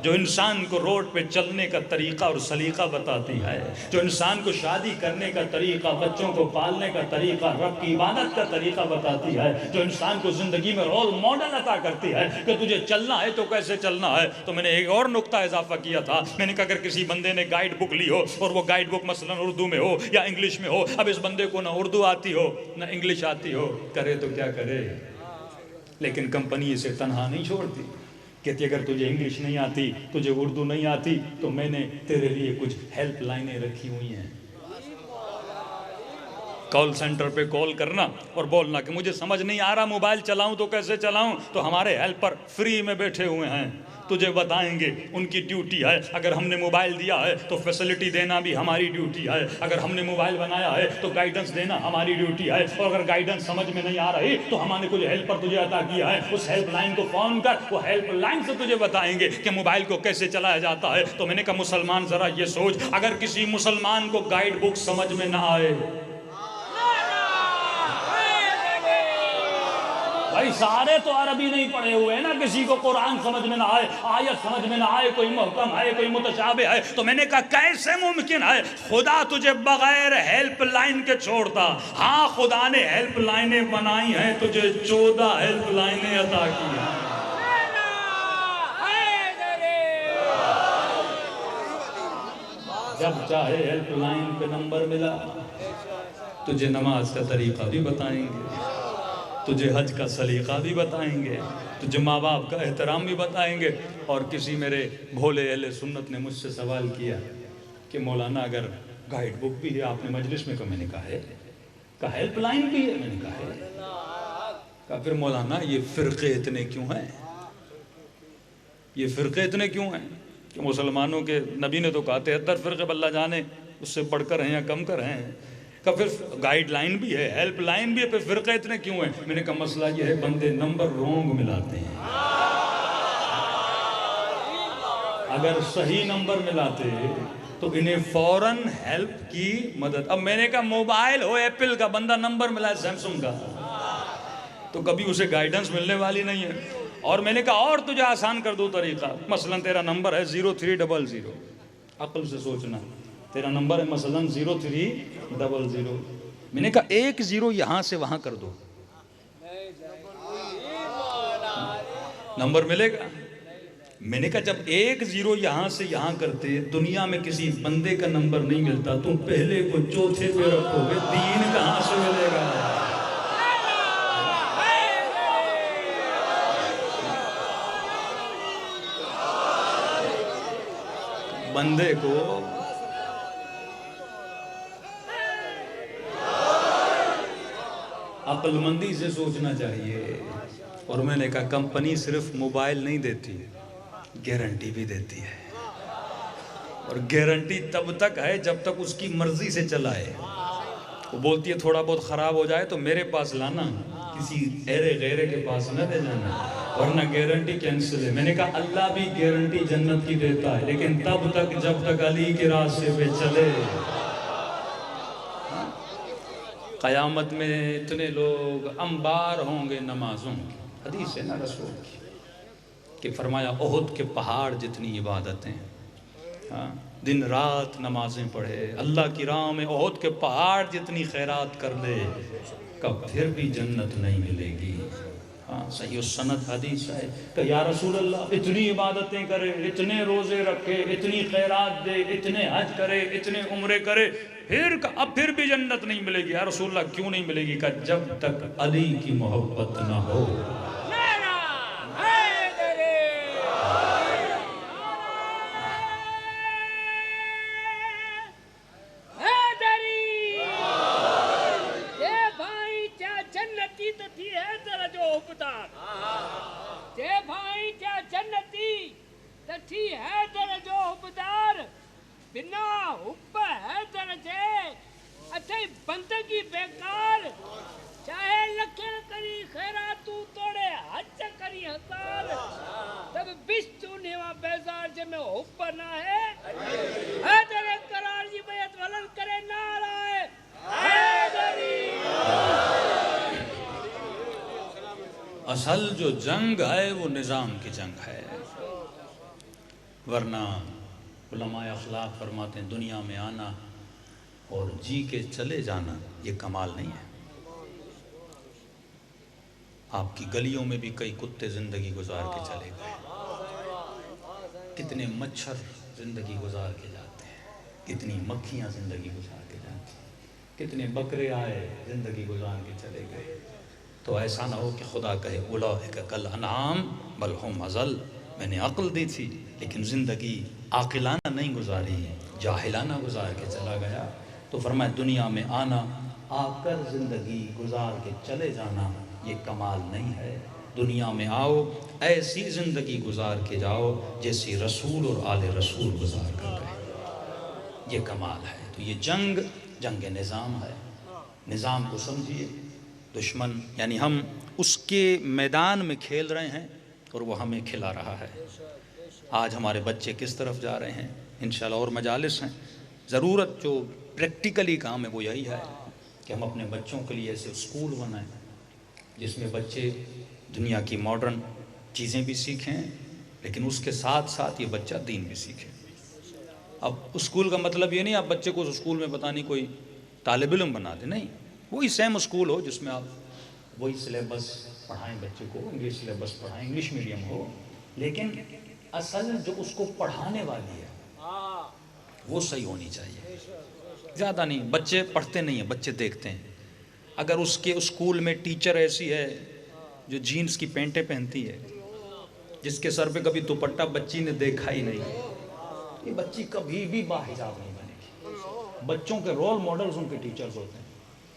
جو انسان کو روڈ پہ چلنے کا طریقہ اور سلیقہ بتاتی ہے، جو انسان کو شادی کرنے کا طریقہ، بچوں کو پالنے کا طریقہ، رب کی عبادت کا طریقہ بتاتی ہے، جو انسان کو زندگی میں رول ماڈل عطا کرتی ہے کہ تجھے چلنا ہے تو کیسے چلنا ہے۔ تو میں نے ایک اور نقطہ اضافہ کیا تھا، میں نے کہا اگر کسی بندے نے گائیڈ بک لی ہو اور وہ گائیڈ بک مثلا اردو میں ہو یا انگلش میں ہو، اب اس بندے کو نہ اردو آتی ہو نہ انگلش آتی ہو، کرے تو کیا کرے؟ لیکن کمپنی اسے تنہا نہیں چھوڑتی، کہتی اگر تجھے انگلش نہیں آتی، تجھے اردو نہیں آتی، تو میں نے تیرے لیے کچھ ہیلپ لائنیں رکھی ہوئی ہیں، کال سینٹر پہ کال کرنا اور بولنا کہ مجھے سمجھ نہیں آ رہا موبائل چلاؤں تو کیسے چلاؤں، تو ہمارے ہیلپر فری میں بیٹھے ہوئے ہیں، تجھے بتائیں گے، ان کی ڈیوٹی ہے، اگر ہم نے موبائل دیا ہے تو فیسلٹی دینا بھی ہماری ڈیوٹی ہے، اگر ہم نے موبائل بنایا ہے تو گائیڈنس دینا ہماری ڈیوٹی ہے، اور اگر گائیڈنس سمجھ میں نہیں آ رہی تو ہم نے کچھ ہیلپر تجھے عطا کیا ہے، اس ہیلپ لائن کو فون کر، وہ ہیلپ لائن سے تجھے بتائیں گے کہ موبائل کو کیسے چلایا جاتا ہے۔ تو میں نے کہا مسلمان ذرا یہ سوچ، اگر کسی مسلمان کو گائیڈ بک سمجھ میں نہ آئے، بھائی سارے تو عربی نہیں پڑھے ہوئے نا، کسی کو قرآن سمجھ میں نہ آئے، آیت سمجھ میں نہ آئے، کوئی محکم ہے کوئی متشابہ ہے، تو میں نے کہا کیسے ممکن ہے خدا تجھے بغیر ہیلپ لائن کے چھوڑتا؟ ہاں خدا نے ہیلپ لائنیں بنائی ہیں، تجھے 14 ہیلپ لائنیں عطا کی ہیں۔ جب چاہے ہیلپ لائن پہ نمبر ملا، تجھے نماز کا طریقہ بھی بتائیں گے، تجھے حج کا سلیقہ بھی بتائیں گے، تجھے ماں باپ کا احترام بھی بتائیں گے۔ اور کسی میرے بھولے اہل سنت نے مجھ سے سوال کیا کہ مولانا اگر گائیڈ بک بھی ہے آپ نے مجلس میں، میں نے کہا ہے، کہا ہیلپ لائن بھی ہے، میں نے کہا ہے، کہا پھر مولانا یہ فرقے اتنے کیوں ہیں؟ یہ فرقے اتنے کیوں ہیں کہ مسلمانوں کے نبی نے تو کہا 73 فرقے اللہ جانے اس سے بڑھ کر ہیں یا کم کر ہیں، کہ پھر گائیڈ لائن بھی ہے، ہیلپ لائن بھی ہے، پھر فرقے اتنے کیوں ہیں؟ میں نے کہا مسئلہ یہ ہے بندے نمبر رونگ ملاتے ہیں، اگر صحیح نمبر ملاتے تو انہیں فوراً ہیلپ کی مدد۔ اب میں نے کہا موبائل ہو ایپل کا، بندہ نمبر ملا سیمسنگ کا، تو کبھی اسے گائیڈنس ملنے والی نہیں ہے۔ اور میں نے کہا اور تجھے آسان کر دو طریقہ، مثلا تیرا نمبر ہے 0300، عقل سے سوچنا، تیرا نمبر ہے مثلا 0300، میں نے کہا 10 یہاں سے وہاں کر دو، نمبر ملے گا؟ میں نے کہا جب 10 یہاں سے یہاں کرتے دنیا میں کسی بندے کا نمبر نہیں ملتا، تم پہلے کو چوتھے پہ رکھو گے، دین کہاں سے ملے گا؟ بندے کو عقل مندی سے سوچنا چاہیے۔ اور میں نے کہا کمپنی صرف موبائل نہیں دیتی، گارنٹی بھی دیتی ہے، اور گارنٹی تب تک ہے جب تک اس کی مرضی سے چلائے۔ وہ بولتی ہے تھوڑا بہت خراب ہو جائے تو میرے پاس لانا، کسی غیرے کے پاس نہ دے جانا، ورنہ گارنٹی کینسل ہے۔ میں نے کہا اللہ بھی گارنٹی جنت کی دیتا ہے، لیکن تب تک جب تک علی کے راستے پہ چلے۔ قیامت میں اتنے لوگ انبار ہوں گے نمازوں کی، حدیث ہے نا رسول کی کہ فرمایا احد کے پہاڑ جتنی عبادتیں، دن رات نمازیں پڑھے، اللہ کی راہ میں احد کے پہاڑ جتنی خیرات کر لے، کب پھر بھی جنت نہیں ملے گی۔ صحیح السند حدیث ہے کہ یا رسول اللہ اتنی عبادتیں کرے، اتنے روزے رکھے، اتنی خیرات دے، اتنے حج کرے، اتنے عمرے کرے، اب پھر بھی جنت نہیں ملے گی۔ یا رسول اللہ کیوں نہیں ملے گی؟ کہ جب تک علی کی محبت نہ ہو۔ بنا حب ہے درجے اچھے بندگی بیکار، چاہے لکھیں کری خیرات تو توڑے حج کری ہزار، تب بشتو نیوا بیزار جے میں حب نہ ہے، حیدر قرار جی بیعت ولن کرے نعرہ حیدری۔ اصل جو جنگ ہے وہ نظام کی جنگ ہے، ورنہ علماء اخلاق فرماتے ہیں دنیا میں آنا اور جی کے چلے جانا یہ کمال نہیں ہے۔ آپ کی گلیوں میں بھی کئی کتے زندگی گزار کے چلے گئے، کتنے مچھر زندگی گزار کے جاتے ہیں، کتنی مکھیاں زندگی گزار کے جاتی ہیں، کتنے بکرے آئے زندگی گزار کے چلے گئے۔ تو ایسا نہ ہو کہ خدا کہے اولئک کالانعام بل ہم اضل، میں نے عقل دی تھی لیکن زندگی عاقلانہ نہیں گزاری، جاہلانہ گزار کے چلا گیا۔ تو فرمایا دنیا میں آنا، آ کر زندگی گزار کے چلے جانا یہ کمال نہیں ہے، دنیا میں آؤ ایسی زندگی گزار کے جاؤ جیسی رسول اور آل رسول گزار کر گئے، یہ کمال ہے۔ تو یہ جنگ نظام ہے، نظام کو سمجھیے، دشمن یعنی ہم اس کے میدان میں کھیل رہے ہیں اور وہ ہمیں کھلا رہا ہے۔ آج ہمارے بچے کس طرف جا رہے ہیں، انشاءاللہ اور مجالس ہیں، ضرورت جو پریکٹیکلی کام ہے وہ یہی ہے کہ ہم اپنے بچوں کے لیے ایسے اسکول بنائیں جس میں بچے دنیا کی ماڈرن چیزیں بھی سیکھیں لیکن اس کے ساتھ ساتھ یہ بچہ دین بھی سیکھے۔ اب اسکول کا مطلب یہ نہیں آپ بچے کو اسکول میں پتہ نہیں کوئی طالب علم بنا دیں، نہیں، وہی سیم اسکول ہو جس میں آپ وہی سلیبس پڑھائیں بچے کو، انگلش سلیبس پڑھائیں، انگلش میڈیم ہو، لیکن اصل جو اس کو پڑھانے والی ہے وہ صحیح ہونی چاہیے۔ زیادہ نہیں، بچے پڑھتے نہیں ہیں، بچے دیکھتے ہیں۔ اگر اس کے اسکول میں ٹیچر ایسی ہے جو جینز کی پینٹیں پہنتی ہے، جس کے سر پہ کبھی دوپٹہ بچی نے دیکھا ہی نہیں، یہ بچی کبھی بھی باحجاب نہیں بنے گی۔ بچوں کے رول ماڈلز ان کے ٹیچرز ہوتے ہیں۔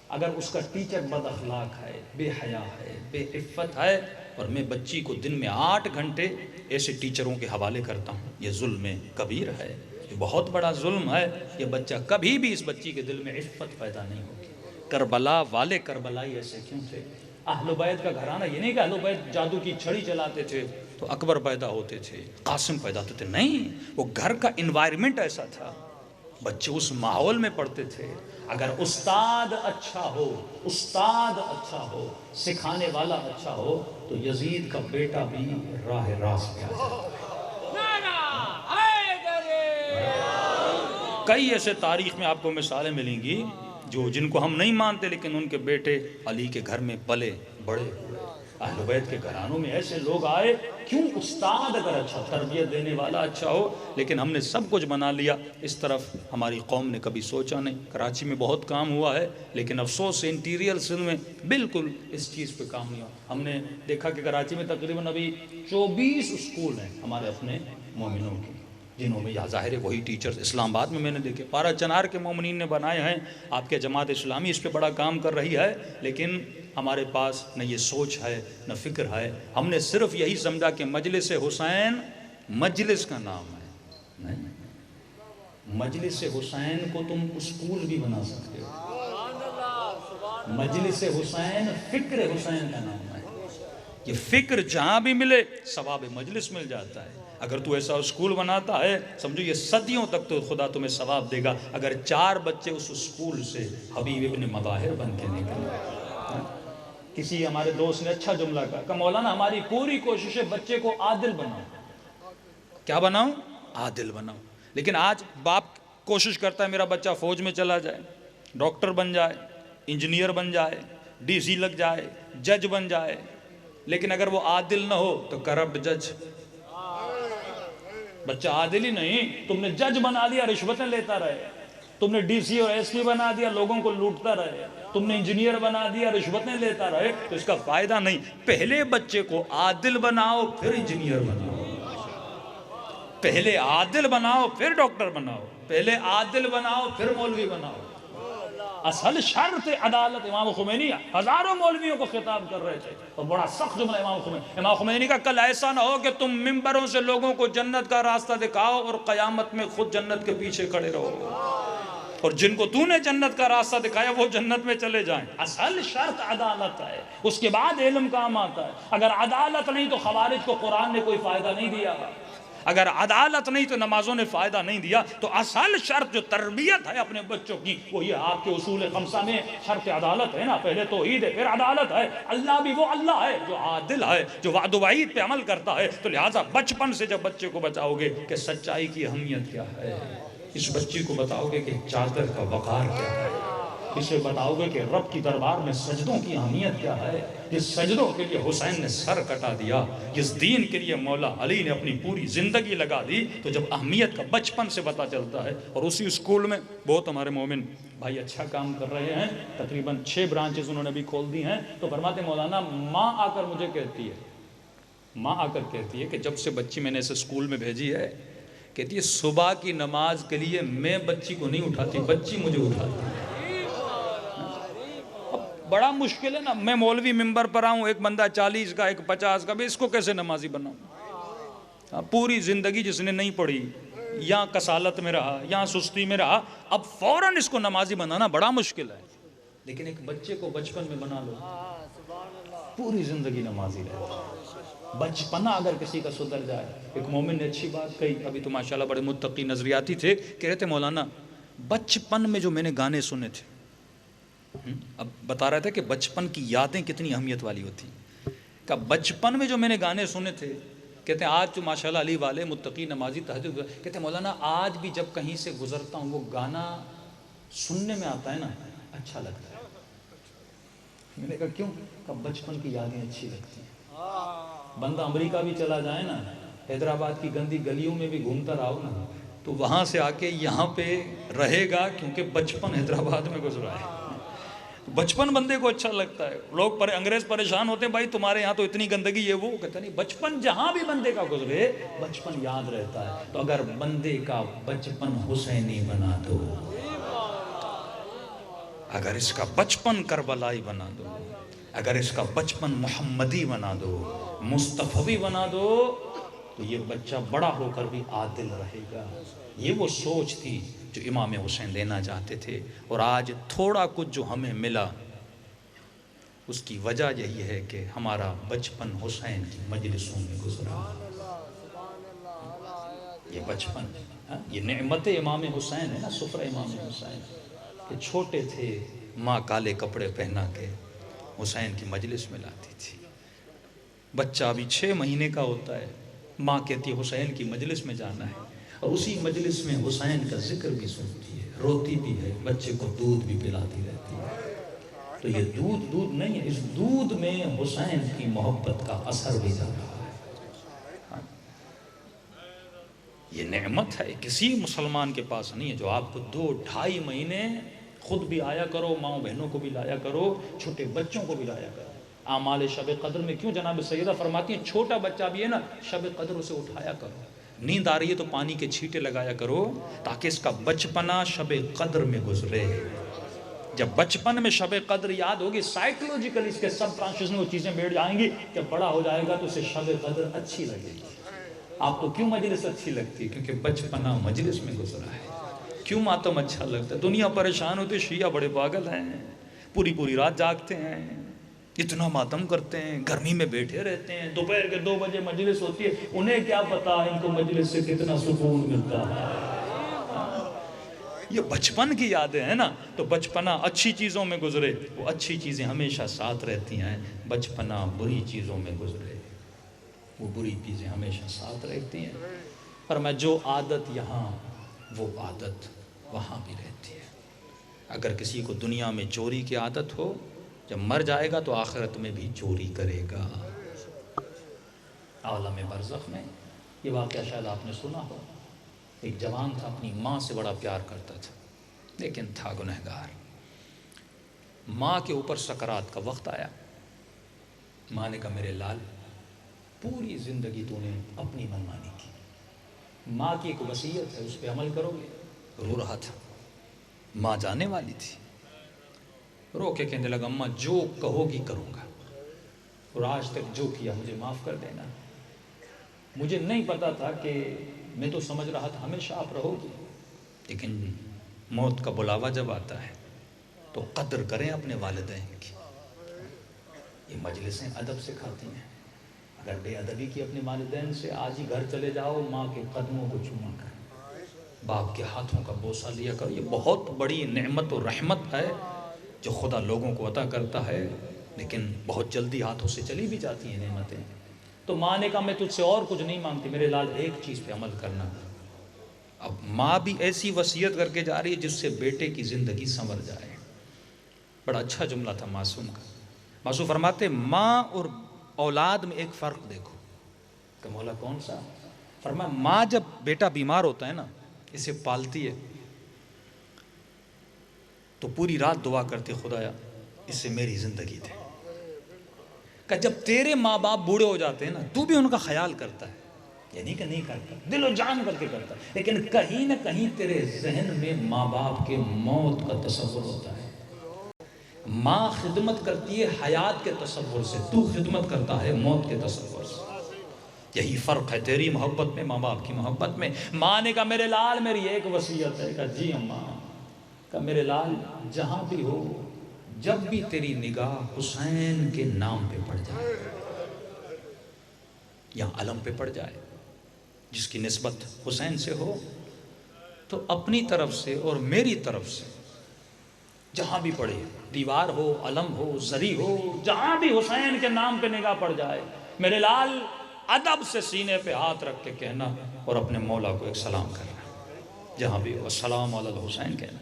اگر اس کا ٹیچر بد اخلاق ہے، بے حیا ہے، بے عفت ہے، اور میں بچی کو دن میں 8 گھنٹے ایسے ٹیچروں کے حوالے کرتا ہوں، یہ ظلم کبیر ہے، یہ بہت بڑا ظلم ہے۔ یہ بچہ کبھی بھی، اس بچی کے دل میں عفت پیدا نہیں ہوگی۔ کربلا والے کربلائی ایسے کیوں تھے؟ اہل بیت کا گھرانہ یہ نہیں کہ اہل بیت جادو کی چھڑی چلاتے تھے تو اکبر پیدا ہوتے تھے، قاسم پیدا ہوتے تھے، نہیں، وہ گھر کا انوائرمنٹ ایسا تھا، بچے اس ماحول میں پڑھتے تھے۔ اگر استاد اچھا ہو، سکھانے والا اچھا ہو تو یزید کا بیٹا بھی راہ راست پہ آ جائے۔ کئی ایسے تاریخ میں آپ کو مثالیں ملیں گی جن کو ہم نہیں مانتے لیکن ان کے بیٹے علی کے گھر میں پلے بڑے ہوئے، اہل بیت کے گھرانوں میں ایسے لوگ آئے۔ کیوں؟ استاد اگر اچھا، تربیت دینے والا اچھا ہو، لیکن ہم نے سب کچھ بنا لیا، اس طرف ہماری قوم نے کبھی سوچا نہیں۔ کراچی میں بہت کام ہوا ہے لیکن افسوس سے انٹیریئر سندھ میں بالکل اس چیز پہ کام نہیں ہوا۔ ہم نے دیکھا کہ کراچی میں تقریباً ابھی 24 اسکول ہیں ہمارے اپنے مومنوں کے، جنہوں میں یا ظاہر ہے وہی ٹیچرز اسلام آباد میں نے دیکھے، پارا چنار کے مومنین نے بنائے ہیں۔ آپ کے جماعت اسلامی اس پہ بڑا کام کر رہی ہے لیکن ہمارے پاس نہ یہ سوچ ہے نہ فکر ہے۔ ہم نے صرف یہی سمجھا کہ مجلس حسین مجلس کا نام ہے، نہیں، مجلس حسین کو تم اسکول بھی بنا سکتے ہو۔ مجلس حسین فکر حسین کا نام ہے، یہ فکر جہاں بھی ملے ثواب مجلس مل جاتا ہے۔ اگر تو ایسا اسکول بناتا ہے سمجھو یہ صدیوں تک تو خدا تمہیں ثواب دے گا۔ اگر 4 بچے اس اسکول سے حبیب ابن مظاہر بن کے نکلے۔ کسی ہمارے دوست نے اچھا جملہ کہا کہ مولانا ہماری پوری کوشش ہے بچے کو عادل بناؤ۔ کیا بناؤ؟ عادل بناؤ۔ لیکن آج باپ کوشش کرتا ہے میرا بچہ فوج میں چلا جائے، ڈاکٹر بن جائے، انجینئر بن جائے، ڈی سی لگ جائے، جج بن جائے، لیکن اگر وہ عادل نہ ہو تو کرپٹ جج۔ بچہ عادل ہی نہیں، تم نے جج بنا دیا، رشوتیں لیتا رہے، تم نے ڈی سی اور ایس پی بنا دیا، لوگوں کو لوٹتا رہے، تم نے انجینئر بنا دیا، رشوتیں لیتا رہے، تو اس کا فائدہ نہیں۔ پہلے بچے کو عادل بناؤ پھر انجینئر بناؤ، پہلے عادل بناؤ پھر ڈاکٹر بناؤ، پہلے عادل بناؤ پھر مولوی بناؤ۔ اصل شرط عدالت۔ امام خمینی ہزاروں مولویوں کو خطاب کر رہے تھے اور بڑا سخت جملہ امام خمینی کا، کل ایسا نہ ہو کہ تم ممبروں سے لوگوں کو جنت کا راستہ دکھاؤ اور قیامت میں خود جنت کے پیچھے کھڑے رہو، اور جن کو تو نے جنت کا راستہ دکھایا وہ جنت میں چلے جائیں۔ اصل شرط عدالت ہے، اس کے بعد علم کام آتا ہے۔ اگر عدالت نہیں تو خوارج کو قرآن نے کوئی فائدہ نہیں دیا، اگر عدالت نہیں تو نمازوں نے فائدہ نہیں دیا۔ تو اصل شرط جو تربیت ہے اپنے بچوں کی وہ یہ آپ کے اصول 5 میں شرط عدالت ہے نا، پہلے توحید ہے پھر عدالت ہے۔ اللہ بھی وہ اللہ ہے جو عادل ہے، جو وعد و وعید پہ عمل کرتا ہے۔ تو لہٰذا بچپن سے جب بچے کو بتاؤ گے کہ سچائی کی اہمیت کیا ہے، اس بچے کو بتاؤ گے کہ چادر کا وقار کیا ہے، اسے بتاؤ گے کہ رب کی دربار میں سجدوں کی اہمیت کیا ہے، جس سجدوں کے لیے حسین نے سر کٹا دیا، جس دین کے لیے مولا علی نے اپنی پوری زندگی لگا دی، تو جب اہمیت کا بچپن سے پتہ چلتا ہے۔ اور اسی اسکول میں بہت ہمارے مومن بھائی اچھا کام کر رہے ہیں، تقریباً 6 برانچز انہوں نے بھی کھول دی ہیں۔ تو فرماتے مولانا ماں آ کر مجھے کہتی ہے ماں آ کر کہتی ہے کہ جب سے بچی میں نے اسے اسکول میں بھیجی ہے، کہتی ہے صبح کی نماز کے لیے میں بچی کو نہیں اٹھاتی، بچی مجھے اٹھاتی ہے۔ بڑا مشکل ہے نا، میں مولوی ممبر پر آؤں، ایک بندہ 40 کا، ایک 50 کا، بھی اس کو کیسے نمازی بناؤں؟ پوری زندگی جس نے نہیں پڑھی، یا کسالت میں رہا، یا سستی میں رہا، اب فوراً اس کو نمازی بنانا بڑا مشکل ہے۔ لیکن ایک بچے کو بچپن میں بنا لو، پوری زندگی نمازی رہے۔ بچپنا اگر کسی کا سدھر جائے، ایک مومن نے اچھی بات کہی، ابھی تو ماشاءاللہ بڑے متقی نظریاتی تھے، کہہ رہے تھے مولانا بچپن میں جو میں نے گانے سنے تھے، اب بتا رہا تھا کہ بچپن کی یادیں کتنی اہمیت والی ہوتی ہیں، کہ بچپن میں جو میں نے گانے سنے تھے، کہتے ہیں آج تو ماشاءاللہ علی والے متقی نمازی تہجد، کہتے ہیں مولانا آج بھی جب کہیں سے گزرتا ہوں وہ گانا سننے میں آتا ہے نا، اچھا لگتا ہے۔ میں نے کہا کیوں؟ کہ بچپن کی یادیں اچھی لگتی ہیں۔ بندہ امریکہ بھی چلا جائے نا، حیدرآباد کی گندی گلیوں میں بھی گھومتا رہا نا، تو وہاں سے آ کے یہاں پہ رہے گا، کیونکہ بچپن حیدرآباد میں گزرا ہے۔ بچپن بندے کو اچھا لگتا ہے۔ لوگ انگریز پریشان ہوتے ہیں، بھائی تمہارے یہاں تو اتنی گندگی ہے، وہ کہتا نہیں، بچپن جہاں بھی بندے کا گزرے بچپن یاد رہتا ہے۔ تو اگر بندے کا بچپن حسینی بنا دو، اگر اس کا بچپن کربلائی بنا دو، اگر اس کا بچپن محمدی بنا دو، مصطفی بنا دو، تو یہ بچہ بڑا ہو کر بھی عادل رہے گا۔ یہ وہ سوچ تھی جو امام حسین دینا چاہتے تھے، اور آج تھوڑا کچھ جو ہمیں ملا اس کی وجہ یہی ہے کہ ہمارا بچپن حسین کی مجلسوں میں گزرا۔ یہ بچپن، یہ نعمت امام حسین ہے نا، سفرہ امام حسین، کہ چھوٹے تھے، ماں کالے کپڑے پہنا کے حسین کی مجلس میں لاتی تھی۔ بچہ ابھی 6 مہینے کا ہوتا ہے، ماں کہتی ہے حسین کی مجلس میں جانا ہے، اور اسی مجلس میں حسین کا ذکر بھی سنتی ہے، روتی بھی ہے، بچے کو دودھ بھی پلاتی رہتی ہے۔ تو یہ دودھ نہیں ہے، اس دودھ میں حسین کی محبت کا اثر بھی جا رہا ہے۔ یہ نعمت ہے، کسی مسلمان کے پاس نہیں ہے، جو آپ کو 2-2.5 مہینے خود بھی آیا کرو، ماں بہنوں کو بھی لایا کرو، چھوٹے بچوں کو بھی لایا کرو۔ اعمال شب قدر میں کیوں جناب سیدہ فرماتی ہیں چھوٹا بچہ بھی ہے نا، شب قدر اسے اٹھایا کرو، نیند آ رہی ہے تو پانی کے چھینٹے لگایا کرو، تاکہ اس کا بچپنا شب قدر میں گزرے۔ جب بچپن میں شب قدر یاد ہوگی، سائیکلوجیکل اس کے سب کانشیس میں وہ چیزیں بیٹھ جائیں گی، جب بڑا ہو جائے گا تو اسے شب قدر اچھی لگے گی۔ آپ کو کیوں مجلس اچھی لگتی ہے؟ کیونکہ بچپنا مجلس میں گزرا ہے۔ کیوں ماتم اچھا لگتا ہے؟ دنیا پریشان ہوتی ہے، شیعہ بڑے پاگل ہیں، پوری رات جاگتے ہیں، اتنا ماتم کرتے ہیں، گرمی میں بیٹھے رہتے ہیں، دوپہر کے 2 بجے مجلس ہوتی ہے، انہیں کیا پتا ان کو مجلس سے کتنا سکون ملتا ہے۔ یہ بچپن کی یادیں ہیں نا، تو بچپنا اچھی چیزوں میں گزرے، وہ اچھی چیزیں ہمیشہ ساتھ رہتی ہیں، بچپنا بری چیزوں میں گزرے، وہ بری چیزیں ہمیشہ ساتھ رہتی ہیں۔ پر میں جو عادت یہاں، وہ عادت وہاں بھی رہتی ہے۔ اگر کسی کو دنیا میں چوری کی عادت ہو، جب مر جائے گا تو آخرت میں بھی چوری کرے گا۔ عالم برزخ میں یہ واقعہ شاید آپ نے سنا ہو، ایک جوان تھا، اپنی ماں سے بڑا پیار کرتا تھا، لیکن تھا گنہگار۔ ماں کے اوپر سکرات کا وقت آیا، ماں نے کہا میرے لال، پوری زندگی تو نے اپنی منمانی کی، ماں کی ایک وصیت ہے، اس پہ عمل کرو گے؟ رو رہا تھا، ماں جانے والی تھی، رو کے کہنے لگا اماں جو کہو گی کروں گا، اور آج تک جو کیا مجھے معاف کر دینا۔ مجھے نہیں پتا تھا کہ، میں تو سمجھ رہا تھا ہمیشہ آپ رہو گی، لیکن موت کا بلاوا جب آتا ہے تو قدر کریں اپنے والدین کی۔ یہ مجلسیں ادب سکھاتی ہیں، اگر بے ادبی کی اپنے والدین سے، آج ہی گھر چلے جاؤ، ماں کے قدموں کو چوما کر، باپ کے ہاتھوں کا بوسہ لیا کرو۔ یہ بہت بڑی نعمت و رحمت ہے جو خدا لوگوں کو عطا کرتا ہے، لیکن بہت جلدی ہاتھوں سے چلی بھی جاتی ہیں نعمتیں۔ تو ماں نے کہا میں تجھ سے اور کچھ نہیں مانگتی، میرے لال ایک چیز پہ عمل کرنا۔ اب ماں بھی ایسی وصیت کر کے جا رہی ہے جس سے بیٹے کی زندگی سنور جائے۔ بڑا اچھا جملہ تھا معصوم کا۔ معصوم فرماتے ماں اور اولاد میں ایک فرق دیکھو، کہ مولا کون سا؟ فرمایا ماں جب بیٹا بیمار ہوتا ہے نا، اسے پالتی ہے تو پوری رات دعا کرتے خدایا اس سے میری زندگی دے، کہ جب تیرے ماں باپ بوڑھے ہو جاتے ہیں نا تو بھی ان کا خیال کرتا ہے، یعنی کہ نہیں کرتا، دل و جان کر کے کرتا، لیکن کہیں نہ کہیں تیرے ذہن میں ماں باپ کے موت کا تصور ہوتا ہے۔ ماں خدمت کرتی ہے حیات کے تصور سے، تو خدمت کرتا ہے موت کے تصور سے۔ یہی فرق ہے تیری محبت میں، ماں باپ کی محبت میں۔ ماں نے کہا میرے لال میری ایک وصیت ہے، کہا جی اماں، کہا میرے لال جہاں بھی ہو جب بھی تیری نگاہ حسین کے نام پہ پڑ جائے یا علم پہ پڑ جائے جس کی نسبت حسین سے ہو، تو اپنی طرف سے اور میری طرف سے جہاں بھی پڑے، دیوار ہو، علم ہو، زری ہو، جہاں بھی حسین کے نام پہ نگاہ پڑ جائے، میرے لال ادب سے سینے پہ ہاتھ رکھ کے کہنا اور اپنے مولا کو ایک سلام کرنا، جہاں بھی ہو السلام علی الحسین کہنا۔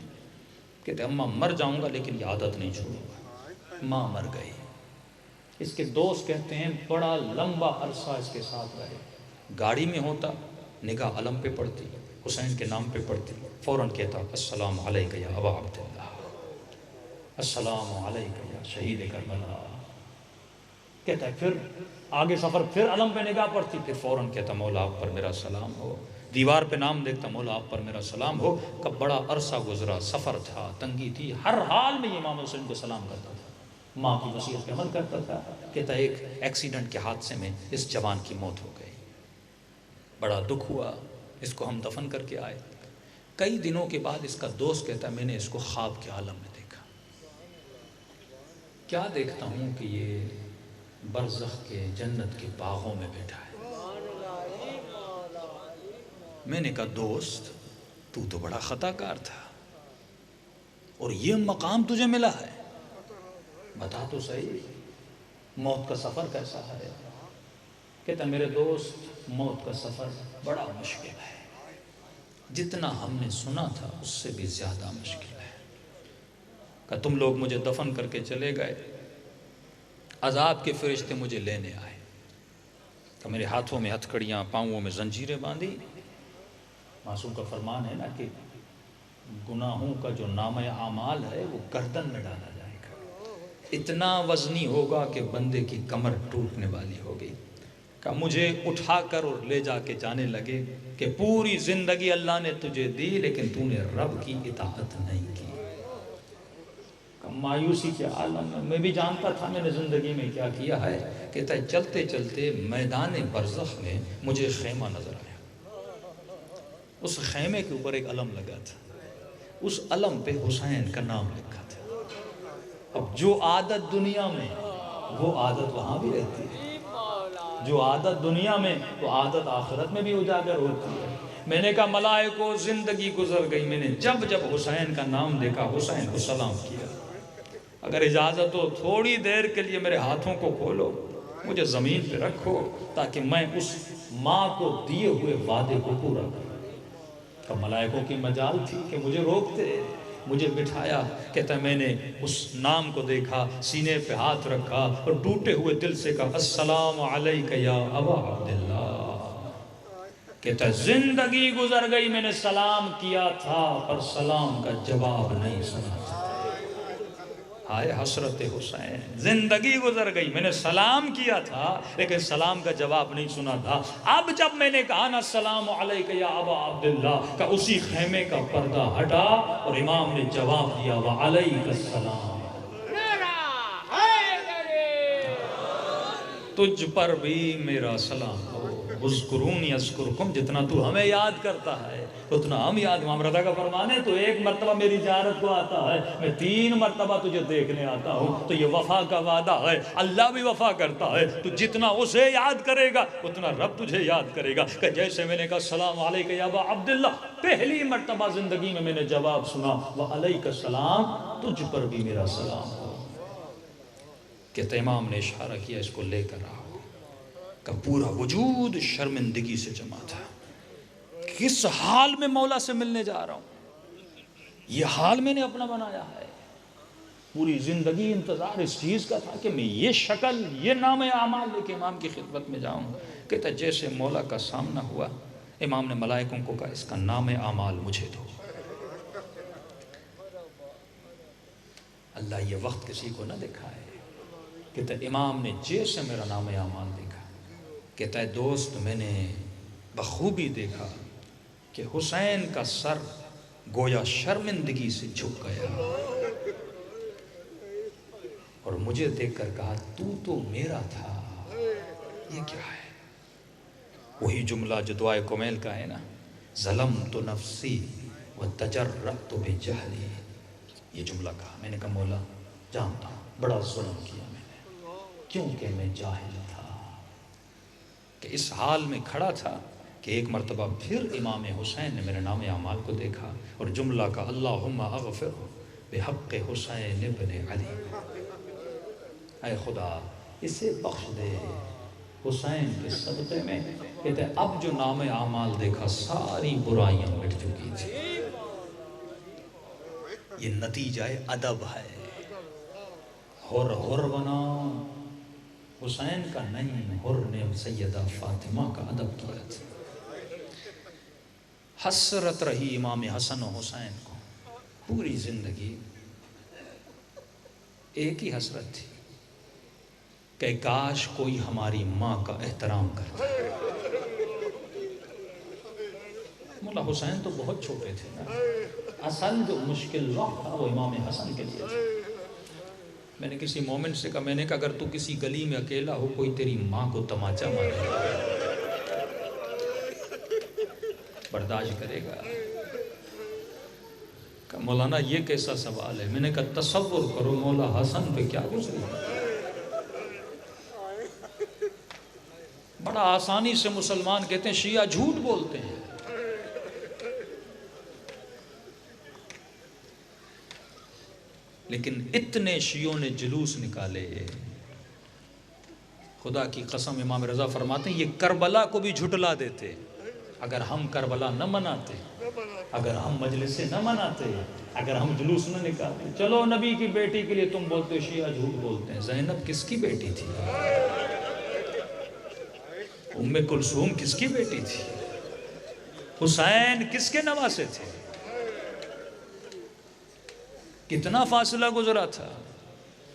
کہتے اماں مر جاؤں گا لیکن یہ عادت نہیں چھوڑوں گا۔ ماں مر گئی، اس کے دوست کہتے ہیں بڑا لمبا عرصہ اس کے ساتھ رہے، گاڑی میں ہوتا نگاہ علم پہ پڑتی، حسین کے نام پہ پڑتی، فوراً کہتا السلام علیکہ یا ابا عبداللہ، السلام علیکہ یا شہید کربلا۔ کہتا ہے پھر آگے سفر پھر علم پہ نگاہ پڑتی، پھر فوراً کہتا مولا آپ پر میرا سلام ہو، دیوار پہ نام دیکھتا مولا آپ پر میرا سلام ہو۔ کب بڑا عرصہ گزرا، سفر تھا، تنگی تھی، ہر حال میں امام حسین کو سلام کرتا تھا، ماں کی وصیت پہ عمل کرتا تھا۔ کہتا ایک ایکسیڈنٹ کے حادثے میں اس جوان کی موت ہو گئی، بڑا دکھ ہوا، اس کو ہم دفن کر کے آئے۔ کئی دنوں کے بعد اس کا دوست کہتا میں نے اس کو خواب کے عالم میں دیکھا، کیا دیکھتا ہوں کہ یہ برزخ کے جنت کے باغوں میں بیٹھا ہے۔ میں نے کہا دوست تو بڑا خطا کار تھا اور یہ مقام تجھے ملا ہے، بتا تو صحیح موت کا سفر کیسا ہے۔ کہتا میرے دوست موت کا سفر بڑا مشکل ہے، جتنا ہم نے سنا تھا اس سے بھی زیادہ مشکل ہے۔ کہ تم لوگ مجھے دفن کر کے چلے گئے، عذاب کے فرشتے مجھے لینے آئے، تو میرے ہاتھوں میں ہتھکڑیاں، پاؤں میں زنجیریں باندھی۔ معصوم کا فرمان ہے نا کہ گناہوں کا جو نامہ اعمال ہے وہ گردن میں ڈالا جائے گا، اتنا وزنی ہوگا کہ بندے کی کمر ٹوٹنے والی ہوگی۔ کہ مجھے اٹھا کر اور لے جا کے جانے لگے کہ پوری زندگی اللہ نے تجھے دی لیکن تو نے رب کی اطاعت نہیں کی۔ مایوسی کے عالم میں بھی جانتا تھا میں نے زندگی میں کیا کیا ہے۔ کہتا ہے چلتے چلتے میدان برزخ میں مجھے خیمہ نظر آیا، اس خیمے کے اوپر ایک علم لگا تھا، اس علم پہ حسین کا نام لکھا تھا۔ اب جو عادت دنیا میں وہ عادت وہاں بھی رہتی ہے، جو عادت دنیا میں وہ عادت آخرت میں بھی اجاگر ہوتی ہے۔ میں نے کہا ملائکو زندگی گزر گئی، میں نے جب جب حسین کا نام دیکھا حسین کو سلام کیا۔ اگر اجازت ہو تھوڑی دیر کے لیے میرے ہاتھوں کو کھولو، مجھے زمین پہ رکھو تاکہ میں اس ماں کو دیے ہوئے وعدے کو پورا کروں۔ تو ملائکوں کی مجال تھی کہ مجھے روکتے، مجھے بٹھایا۔ کہتا ہے میں نے اس نام کو دیکھا، سینے پہ ہاتھ رکھا اور ٹوٹے ہوئے دل سے کہا السلام علیکہ یا ابا عبداللہ۔ کہتا ہے زندگی گزر گئی، میں نے سلام کیا تھا پر سلام کا جواب نہیں سنا تھا۔ ہائے حسرت حسین، زندگی گزر گئی، میں نے سلام کیا تھا لیکن سلام کا جواب نہیں سنا تھا۔ اب جب میں نے کہا نا السلام علیکہ یا ابا عبداللہ، کہ اسی خیمے کا پردہ ہٹا اور امام نے جواب دیا وعلیکہ السلام، تجھ پر بھی میرا سلام ہو، اذکرونی اذکرکم، جتنا تو ہمیں یاد کرتا ہے اتنا ہم یاد۔ امام رضا کا فرمان ہے تو ایک مرتبہ میری زیارت کو آتا ہے، میں 3 مرتبہ تجھے دیکھنے آتا ہوں، تو یہ وفا کا وعدہ ہے، اللہ بھی وفا کرتا ہے، تو جتنا اسے یاد کرے گا اتنا رب تجھے یاد کرے گا۔ کہ جیسے میں نے کہا السلام علیکہ یا ابا عبداللہ، پہلی مرتبہ زندگی میں نے جواب سنا وعلیکہ السلام، تجھ پر بھی میرا سلام ہو۔ کہ امام نے اشارہ کیا اس کو لے کر آؤ، کہ پورا وجود شرمندگی سے جمع تھا، کس حال میں مولا سے ملنے جا رہا ہوں، یہ حال میں نے اپنا بنایا ہے۔ پوری زندگی انتظار اس چیز کا تھا کہ میں یہ شکل، یہ نام اعمال لے کے امام کی خدمت میں جاؤں۔ کہتا جیسے مولا کا سامنا ہوا، امام نے ملائکوں کو کہا اس کا نام اعمال مجھے دو۔ اللہ یہ وقت کسی کو نہ دکھائے، کہتا ہے امام نے جیسے میرا نام اعمال دیکھا، کہتا ہے دوست میں نے بخوبی دیکھا کہ حسین کا سر گویا شرمندگی سے جھک گیا، اور مجھے دیکھ کر کہا تو میرا تھا، یہ کیا ہے؟ وہی جملہ جو دعائے کمیل کا ہے نا، ظلمت نفسی وتجرأت بجہلی، یہ جملہ کہا، میں نے کہا مولا جانتا ہوں بڑا ظلم کیا میں نے، کیونکہ میں جاہل تھا، کہ اس حال میں کھڑا تھا کہ ایک مرتبہ پھر امام حسین نے میرے نام اعمال کو دیکھا اور جملہ کا اللہم اغفر بحق حسین ابن علی، اے خدا اسے بخش دے حسین کے صدقے میں۔ کہتے ہیں اب جو نام اعمال دیکھا ساری برائیاں مٹ چکی تھی۔ یہ نتیجہ ادب ہے، ہر بنا حسین کا نہیں، ہر نے سیدہ فاطمہ کا ادب کیا تھا۔ حسرت رہی امام حسن و حسین کو پوری زندگی، ایک ہی حسرت تھی کہ کاش کوئی ہماری ماں کا احترام کرتا۔ مولا حسین تو بہت چھوٹے تھے نا، اصل جو مشکل وقت تھا وہ امام حسن کے لیے تھا۔ میں نے کسی مومن سے کہا، میں نے کہا اگر تو کسی گلی میں اکیلا ہو کوئی تیری ماں کو تماچا مارے برداشت کرے گا؟ کہ مولانا یہ کیسا سوال ہے؟ میں نے کہا تصور کرو مولا حسن پہ کیا گزری، بڑا آسانی سے مسلمان کہتے ہیں شیعہ جھوٹ بولتے ہیں، لیکن اتنے شیعوں نے جلوس نکالے، خدا کی قسم امام رضا فرماتے ہیں یہ کربلا کو بھی جھٹلا دیتے۔ اگر ہم کربلا نہ مناتے، اگر ہم مجلس سے نہ مناتے، اگر ہم جلوس نہ نکالتے، چلو نبی کی بیٹی کے لیے تم بولتے ہو شیعہ جھوٹ بولتے ہیں، زینب کس کی بیٹی تھی؟ ام کلثوم کس کی بیٹی تھی؟ حسین کس کے نواسے تھے؟ کتنا فاصلہ گزرا تھا؟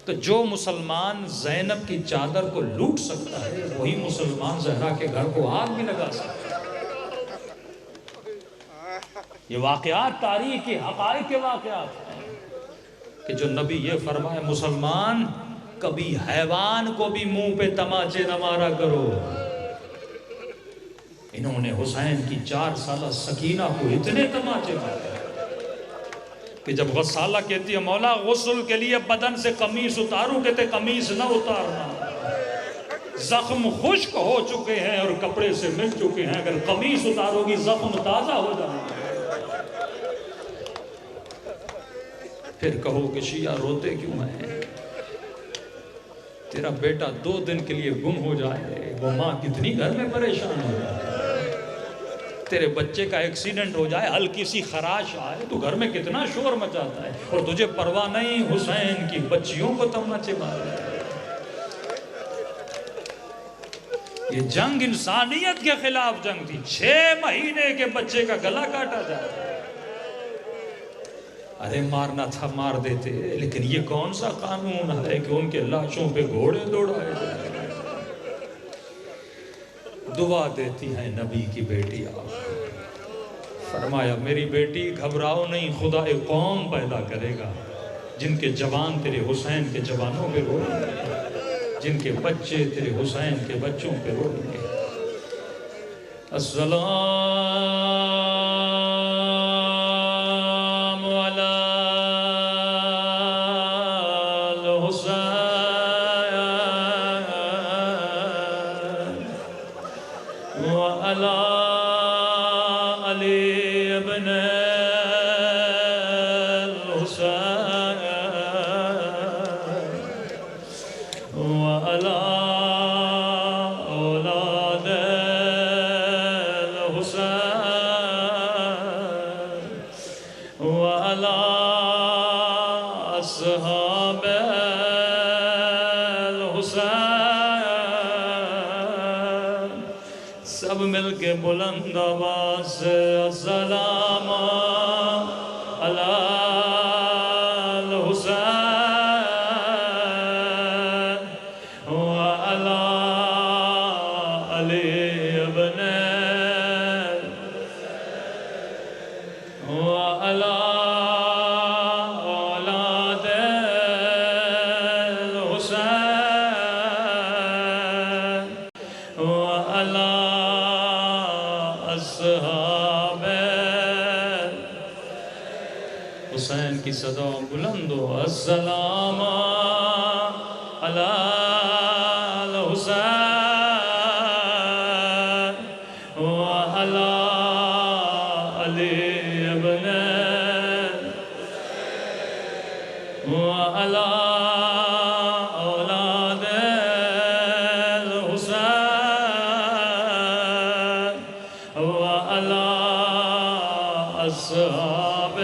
تو جو مسلمان زینب کی چادر کو لوٹ سکتا ہے وہی مسلمان زہرا کے گھر کو آگ بھی لگا سکتا ہے۔ یہ واقعات تاریخ کے حقائق کے واقعات ہیں کہ جو نبی یہ فرمائے مسلمان کبھی حیوان کو بھی منہ پہ تماچے نہ مارا کرو۔ انہوں نے حسین کی 4 سالہ سکینہ کو اتنے تماچے مارے کہ جب غسالہ کہتی ہے مولا غسل کے لیے بدن سے قمیص اتاروں، کہتے قمیص نہ اتارنا، زخم خشک ہو چکے ہیں اور کپڑے سے مل چکے ہیں، اگر قمیص اتارو گی زخم تازہ ہو جائیں گے۔ پھر کہو کہ شیعہ روتے کیوں ہیں؟ تیرا بیٹا 2 دن کے لیے گم ہو جائے وہ ماں کتنی گھر میں پریشان ہو جائے، تیرے بچے کا ایکسیڈنٹ ہو جائے ہلکی سی خراش آئے تو گھر میں کتنا شور مچاتا ہے، اور تجھے پرواہ نہیں حسین کی بچیوں کو تماچے مارے۔ یہ جنگ انسانیت کے خلاف جنگ تھی، 6 مہینے کے بچے کا گلا کاٹا جاتا ہے۔ ارے مارنا تھا مار دیتے، لیکن یہ کون سا قانون ہے کہ ان کے لاشوں پہ گھوڑے دوڑائے جائیں؟ دعا دیتی ہے نبی کی بیٹی آپ، فرمایا میری بیٹی گھبراؤ نہیں، خدا ایک قوم پیدا کرے گا جن کے جوان تیرے حسین کے جوانوں پہ روئیں گے، جن کے بچے تیرے حسین کے بچوں پہ روئیں گے۔ السلام علی الحسین وعلی علی ابن الحسین وعلی اولاد الحسین وعلی اصحاب الحسین، سب مل کے بلند آواز سے السلام علی الحسین حسین کی صدا بلند ہو، السلام علی الحسین وعلی علی ابن وعلی اولاد الحسین وعلی اصحاب،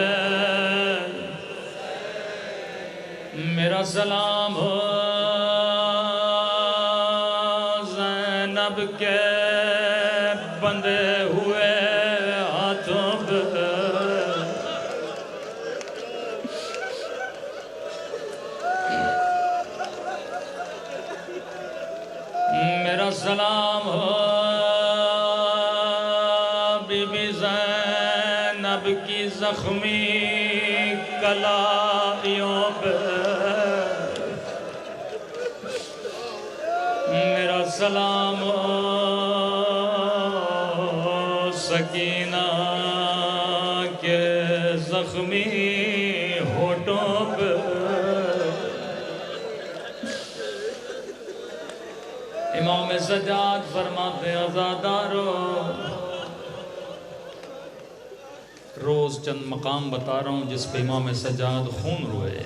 میرا سلام ہو زینب کے بندے ہوئے ہاتھوں پہ، میرا سلام ہو بی بی زینب کی زخمی کلائیوں پہ، میرا سلام ہو سکینہ کے زخمی ہونٹوں پہ، امام سجاد فرماتے ہیں عزادارو، روز چند مقام بتا رہا ہوں جس پہ امام سجاد خون روئے،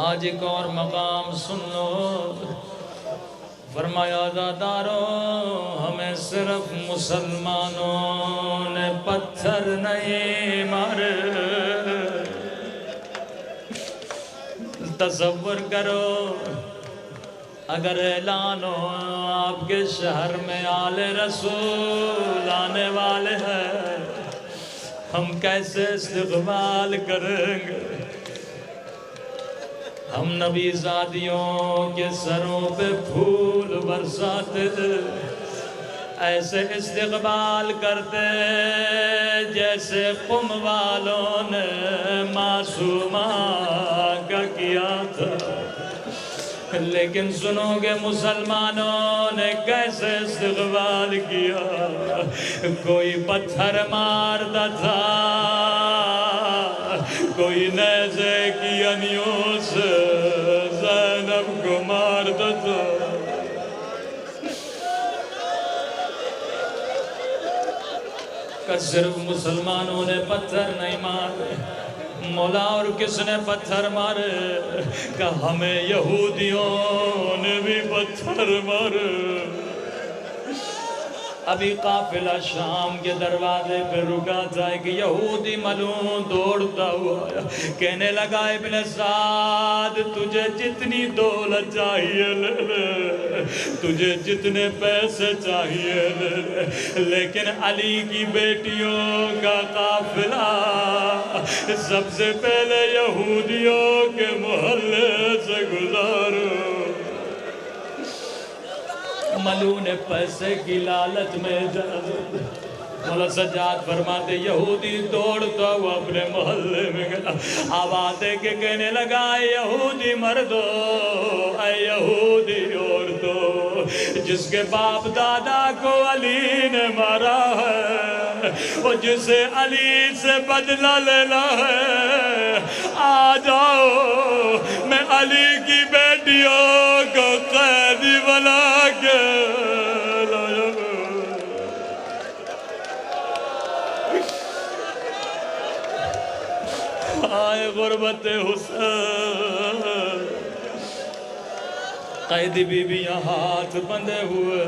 آج ایک اور مقام سن لو۔ فرمایا عزادارو، ہمیں صرف مسلمانوں نے پتھر نہیں مارے، تصور کرو اگر اعلان ہو آپ کے شہر میں آل رسول آنے والے ہیں، ہم کیسے استقبال کریں گے؟ ہم نبی زادیوں کے سروں پہ پھول برساتے، ایسے استقبال کرتے جیسے قم والوں نے معصومہ کا کیا تھا، لیکن سنو گے مسلمانوں نے کیسے استقبال کیا؟ کوئی پتھر مارتا تھا، کوئی نیزے کی انیوں سے زینب کو مارتا تھا، کہ صرف مسلمانوں نے پتھر نہیں مارے، مولا اور کس نے پتھر مارے؟ کہ ہمیں یہودیوں نے بھی پتھر مارے۔ ابھی قافلہ شام کے دروازے پہ رکا تھا، ایک یہودی ملعون دوڑتا ہوا آیا، کہنے لگا ابن سعد تجھے جتنی دولت چاہیے لے لے، تجھے جتنے پیسے چاہیے لے لے، لیکن علی کی بیٹیوں کا قافلہ سب سے پہلے یہودیوں کے محلے سے گزارو۔ ملعون پیسے کی لالچ میں اجازت، مولا سجاد فرماتے یہودی دوڑتا ہوا اپنے محلے میں گیا، آواز دے کے کہنے لگا اے یہودی مردو، اے یہودی عورتو، جس کے باپ دادا کو علی نے مارا ہے، وہ جسے علی سے بدلہ لینا ہے، آ جاؤ میں علی کی بیٹیوں کو قیدی بنا کے لایا۔ آئے غربت حسین، قیدی بی بی ہاتھ بندھے ہوئے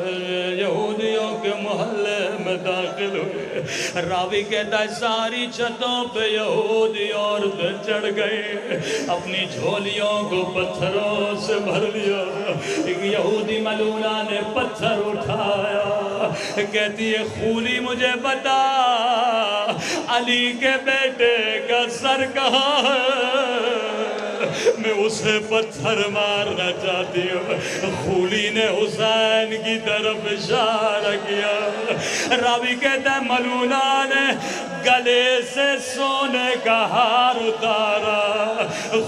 یہودیوں کے محلے میں داخل ہوئے۔ راوی کہتا ہے ساری چھتوں پہ یہودی عورتیں چڑھ گئی، اپنی جھولیوں کو پتھروں سے بھر لیا۔ ایک یہودی ملعونہ نے پتھر اٹھایا، کہتی ہے خولی مجھے بتا علی کے بیٹے کا سر کہاں ہے، میں اسے پتھر مارنا چاہتی ہوں۔ خولی نے حسین کی طرف اشارہ کیا۔ راوی کہتا ہے ملعونہ نے گلے سے سونے کا ہار اتارا،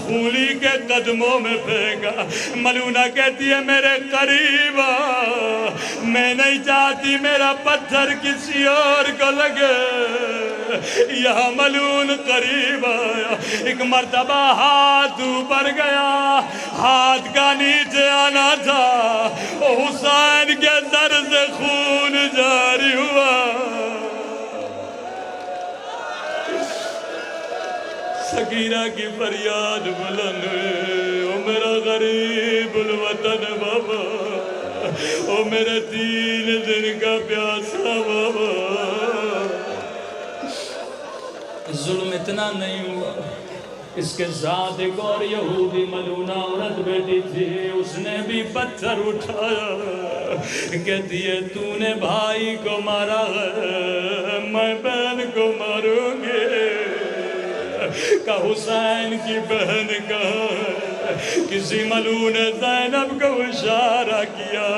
خولی کے قدموں میں پھینکا۔ ملونہ کہتی ہے میرے قریب آ، میں نہیں چاہتی میرا پتھر کسی اور کو لگے۔ یہاں ملون قریب آیا، ایک مرتبہ ہاتھ اوپر گیا، ہاتھ کا نیچے آنا تھا، حسین کے سر سے خون جاری ہوا۔ سکینہ کی فریاد بلند ہوئی، او میرا غریب الوطن بابا، او میرے 3 دن کا پیاسا بابا۔ ظلم اتنا نہیں ہوا، اس کے ساتھ ایک اور یہودی ملونہ عورت بیٹی تھی، اس نے بھی پتھر اٹھایا، کہتی ہے تو نے بھائی کو مارا ہے، میں بہن کو ماروں گی۔ کہ حسین کی بہن کہاں ہے؟ کسی ملون نے زینب کو اشارہ کیا،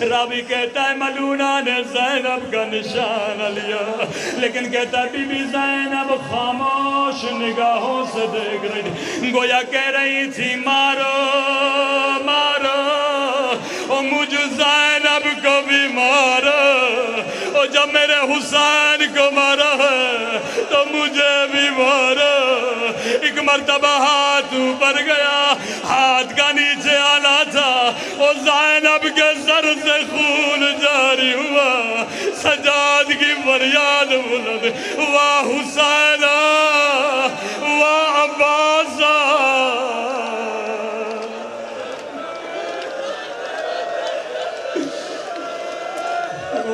راوی کہتا ہے ملونہ نے زینب کا نشانہ لیا، لیکن کہتا ہے بی بی زینب خاموش نگاہوں سے دیکھ رہی تھی، گویا کہہ رہی تھی مارو مارو، اور مجھ زینب کو بھی مارو، اور جب میرے حسین کو مارا ہے تو مجھے بھی مارو۔ ایک مرتبہ ہاتھ اوپر گیا، ہاتھ کا نیچے آنا تھا، اور زینب کے سر سے خون جاری ہوا۔ سجاد کی فریاد بلند، واہ حسین واہ عباس،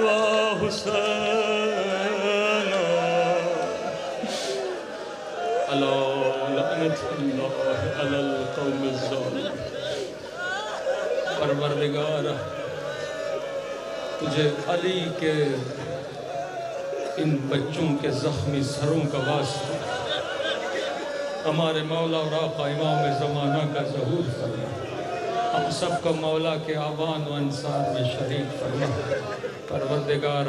واہ حسین، اللہ لعنت اللہ علی القوم الظالمین۔ پروردگار تجھے علی کے ان بچوں کے زخمی سروں کا واسطہ، ہمارے مولا اور آقا امام زمانہ کا ظہور فرما، ہم سب کو مولا کے آبان و انصار میں شریک فرما۔ پروردگار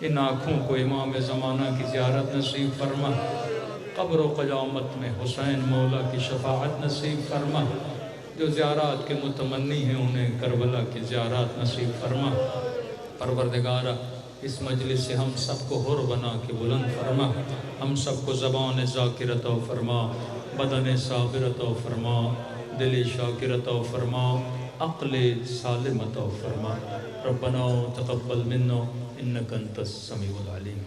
ان آنکھوں کو امام زمانہ کی زیارت نصیب فرما، قبر و قیامت میں حسین مولا کی شفاعت نصیب فرما، جو زیارات کے متمنی ہیں انہیں کربلا کی زیارات نصیب فرما۔ پروردگار اس مجلس سے ہم سب کو حر بنا کے بلند فرما، ہم سب کو زبان ذاکر عطا فرما، بدن صابر عطا فرما، دل شاکر عطا فرما، عقل سالم عطا فرما۔ ربنا تقبل منا انک انت السمیع العلیم۔